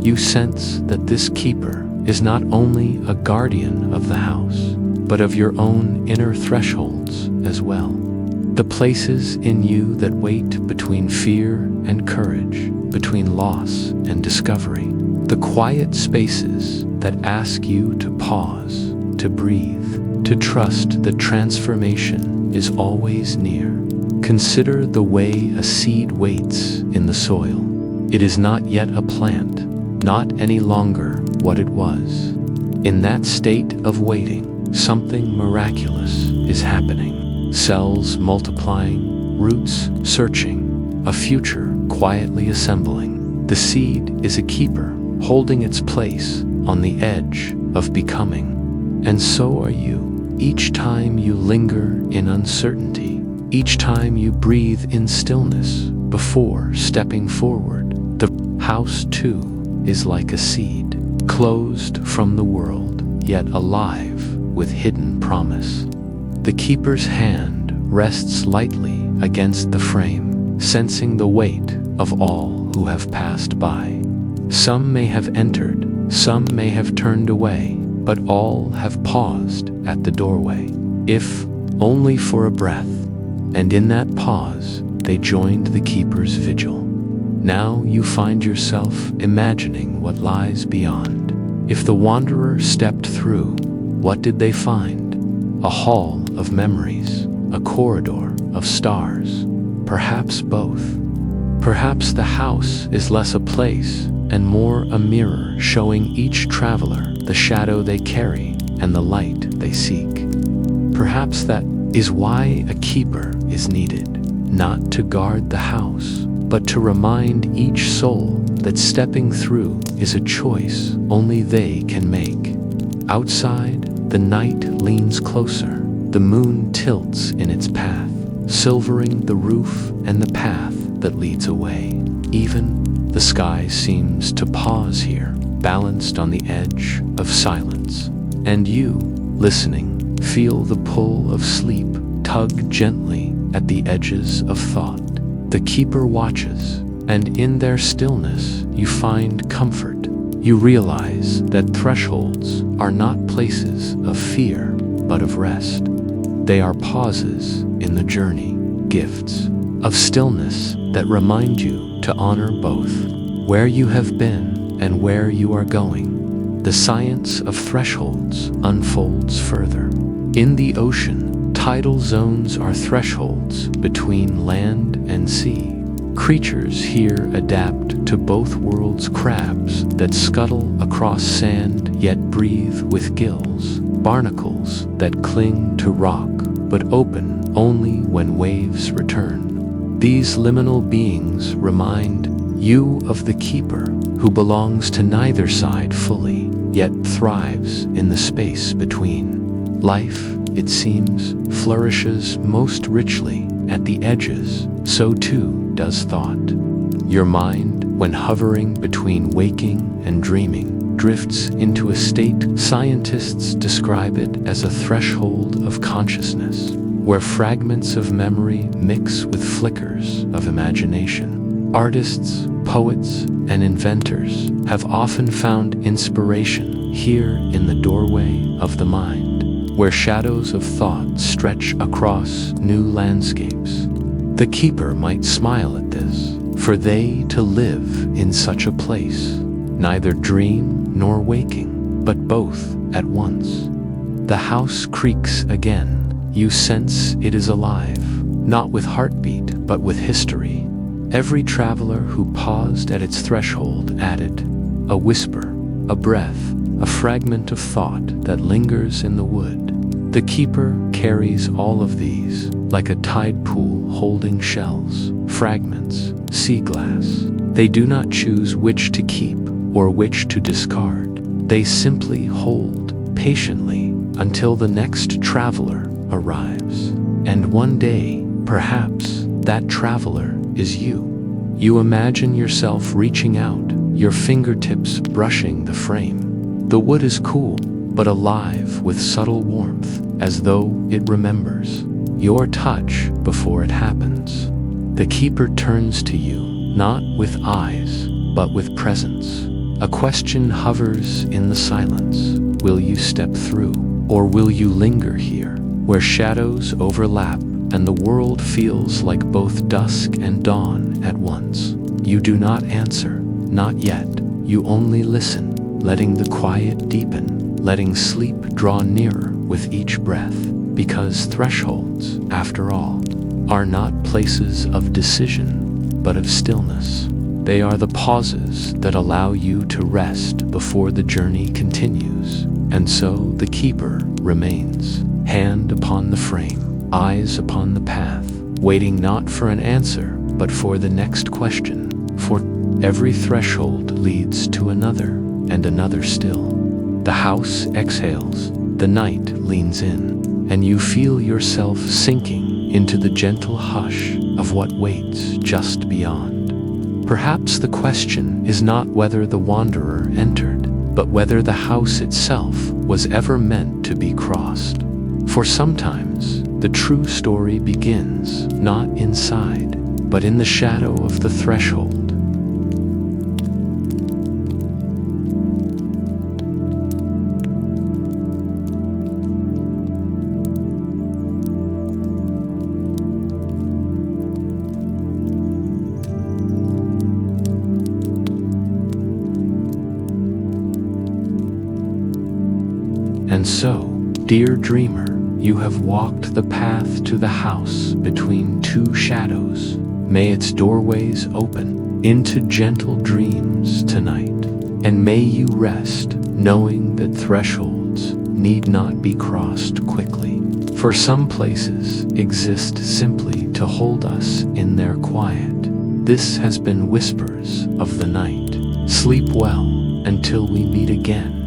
You sense that this keeper is not only a guardian of the house, but of your own inner thresholds as well. The places in you that wait between fear and courage, between loss and discovery. The quiet spaces that ask you to pause, to breathe, to trust that transformation is always near. Consider the way a seed waits in the soil. It is not yet a plant, not any longer what it was. In that state of waiting, something miraculous is happening. Cells multiplying, roots searching, a future quietly assembling. The seed is a keeper, holding its place on the edge of becoming. And so are you. Each time you linger in uncertainty, each time you breathe in stillness before stepping forward, the house too is like a seed, closed from the world, yet alive with hidden promise. The keeper's hand rests lightly against the frame, sensing the weight of all who have passed by. Some may have entered, some may have turned away, but all have paused at the doorway, if only for a breath, and in that pause they joined the keeper's vigil. Now you find yourself imagining what lies beyond. If the wanderer stepped through, what did they find? A hall of memories, a corridor of stars, perhaps both. Perhaps the house is less a place and more a mirror showing each traveler the shadow they carry and the light they seek. Perhaps that is why a keeper is needed, not to guard the house, but to remind each soul that stepping through is a choice only they can make. Outside, the night leans closer. The moon tilts in its path, silvering the roof and the path that leads away. Even the sky seems to pause here, balanced on the edge of silence. And you, listening, feel the pull of sleep tug gently at the edges of thought. The keeper watches, and in their stillness you find comfort. You realize that thresholds are not places of fear, but of rest. They are pauses in the journey, gifts of stillness that remind you to honor both where you have been and where you are going. The science of thresholds unfolds further. In the ocean, tidal zones are thresholds between land and sea. Creatures here adapt to both worlds, crabs that scuttle across sand yet breathe with gills, barnacles that cling to rock but open only when waves return. These liminal beings remind you of the keeper who belongs to neither side fully, yet thrives in the space between. Life, it seems, flourishes most richly at the edges, so too does thought. Your mind, when hovering between waking and dreaming, drifts into a state scientists describe it as a threshold of consciousness, where fragments of memory mix with flickers of imagination. Artists, poets, and inventors have often found inspiration here in the doorway of the mind, where shadows of thought stretch across new landscapes. The keeper might smile at this, for they to live in such a place, neither dream nor waking, but both at once. The house creaks again. You sense it is alive, not with heartbeat, but with history. Every traveler who paused at its threshold added a whisper, a breath, a fragment of thought that lingers in the wood. The keeper carries all of these, like a tide pool holding shells, fragments, sea glass. They do not choose which to keep or which to discard. They simply hold patiently until the next traveler arrives. And one day, perhaps, that traveler is you. You imagine yourself reaching out, your fingertips brushing the frame. The wood is cool, but alive with subtle warmth, as though it remembers your touch before it happens. The keeper turns to you, not with eyes, but with presence. A question hovers in the silence. Will you step through, or will you linger here, where shadows overlap and the world feels like both dusk and dawn at once? You do not answer, not yet. You only listen, letting the quiet deepen, letting sleep draw nearer with each breath, because thresholds, after all, are not places of decision, but of stillness. They are the pauses that allow you to rest before the journey continues. And so the keeper remains, hand upon the frame, eyes upon the path, waiting not for an answer, but for the next question. For every threshold leads to another, and another still. The house exhales, the night leans in, and you feel yourself sinking into the gentle hush of what waits just beyond. Perhaps the question is not whether the wanderer entered, but whether the house itself was ever meant to be crossed. For sometimes, the true story begins not inside, but in the shadow of the threshold. And so, dear dreamer, you have walked the path to the house between two shadows. May its doorways open into gentle dreams tonight. And may you rest, knowing that thresholds need not be crossed quickly. For some places exist simply to hold us in their quiet. This has been Whispers of the Night. Sleep well until we meet again.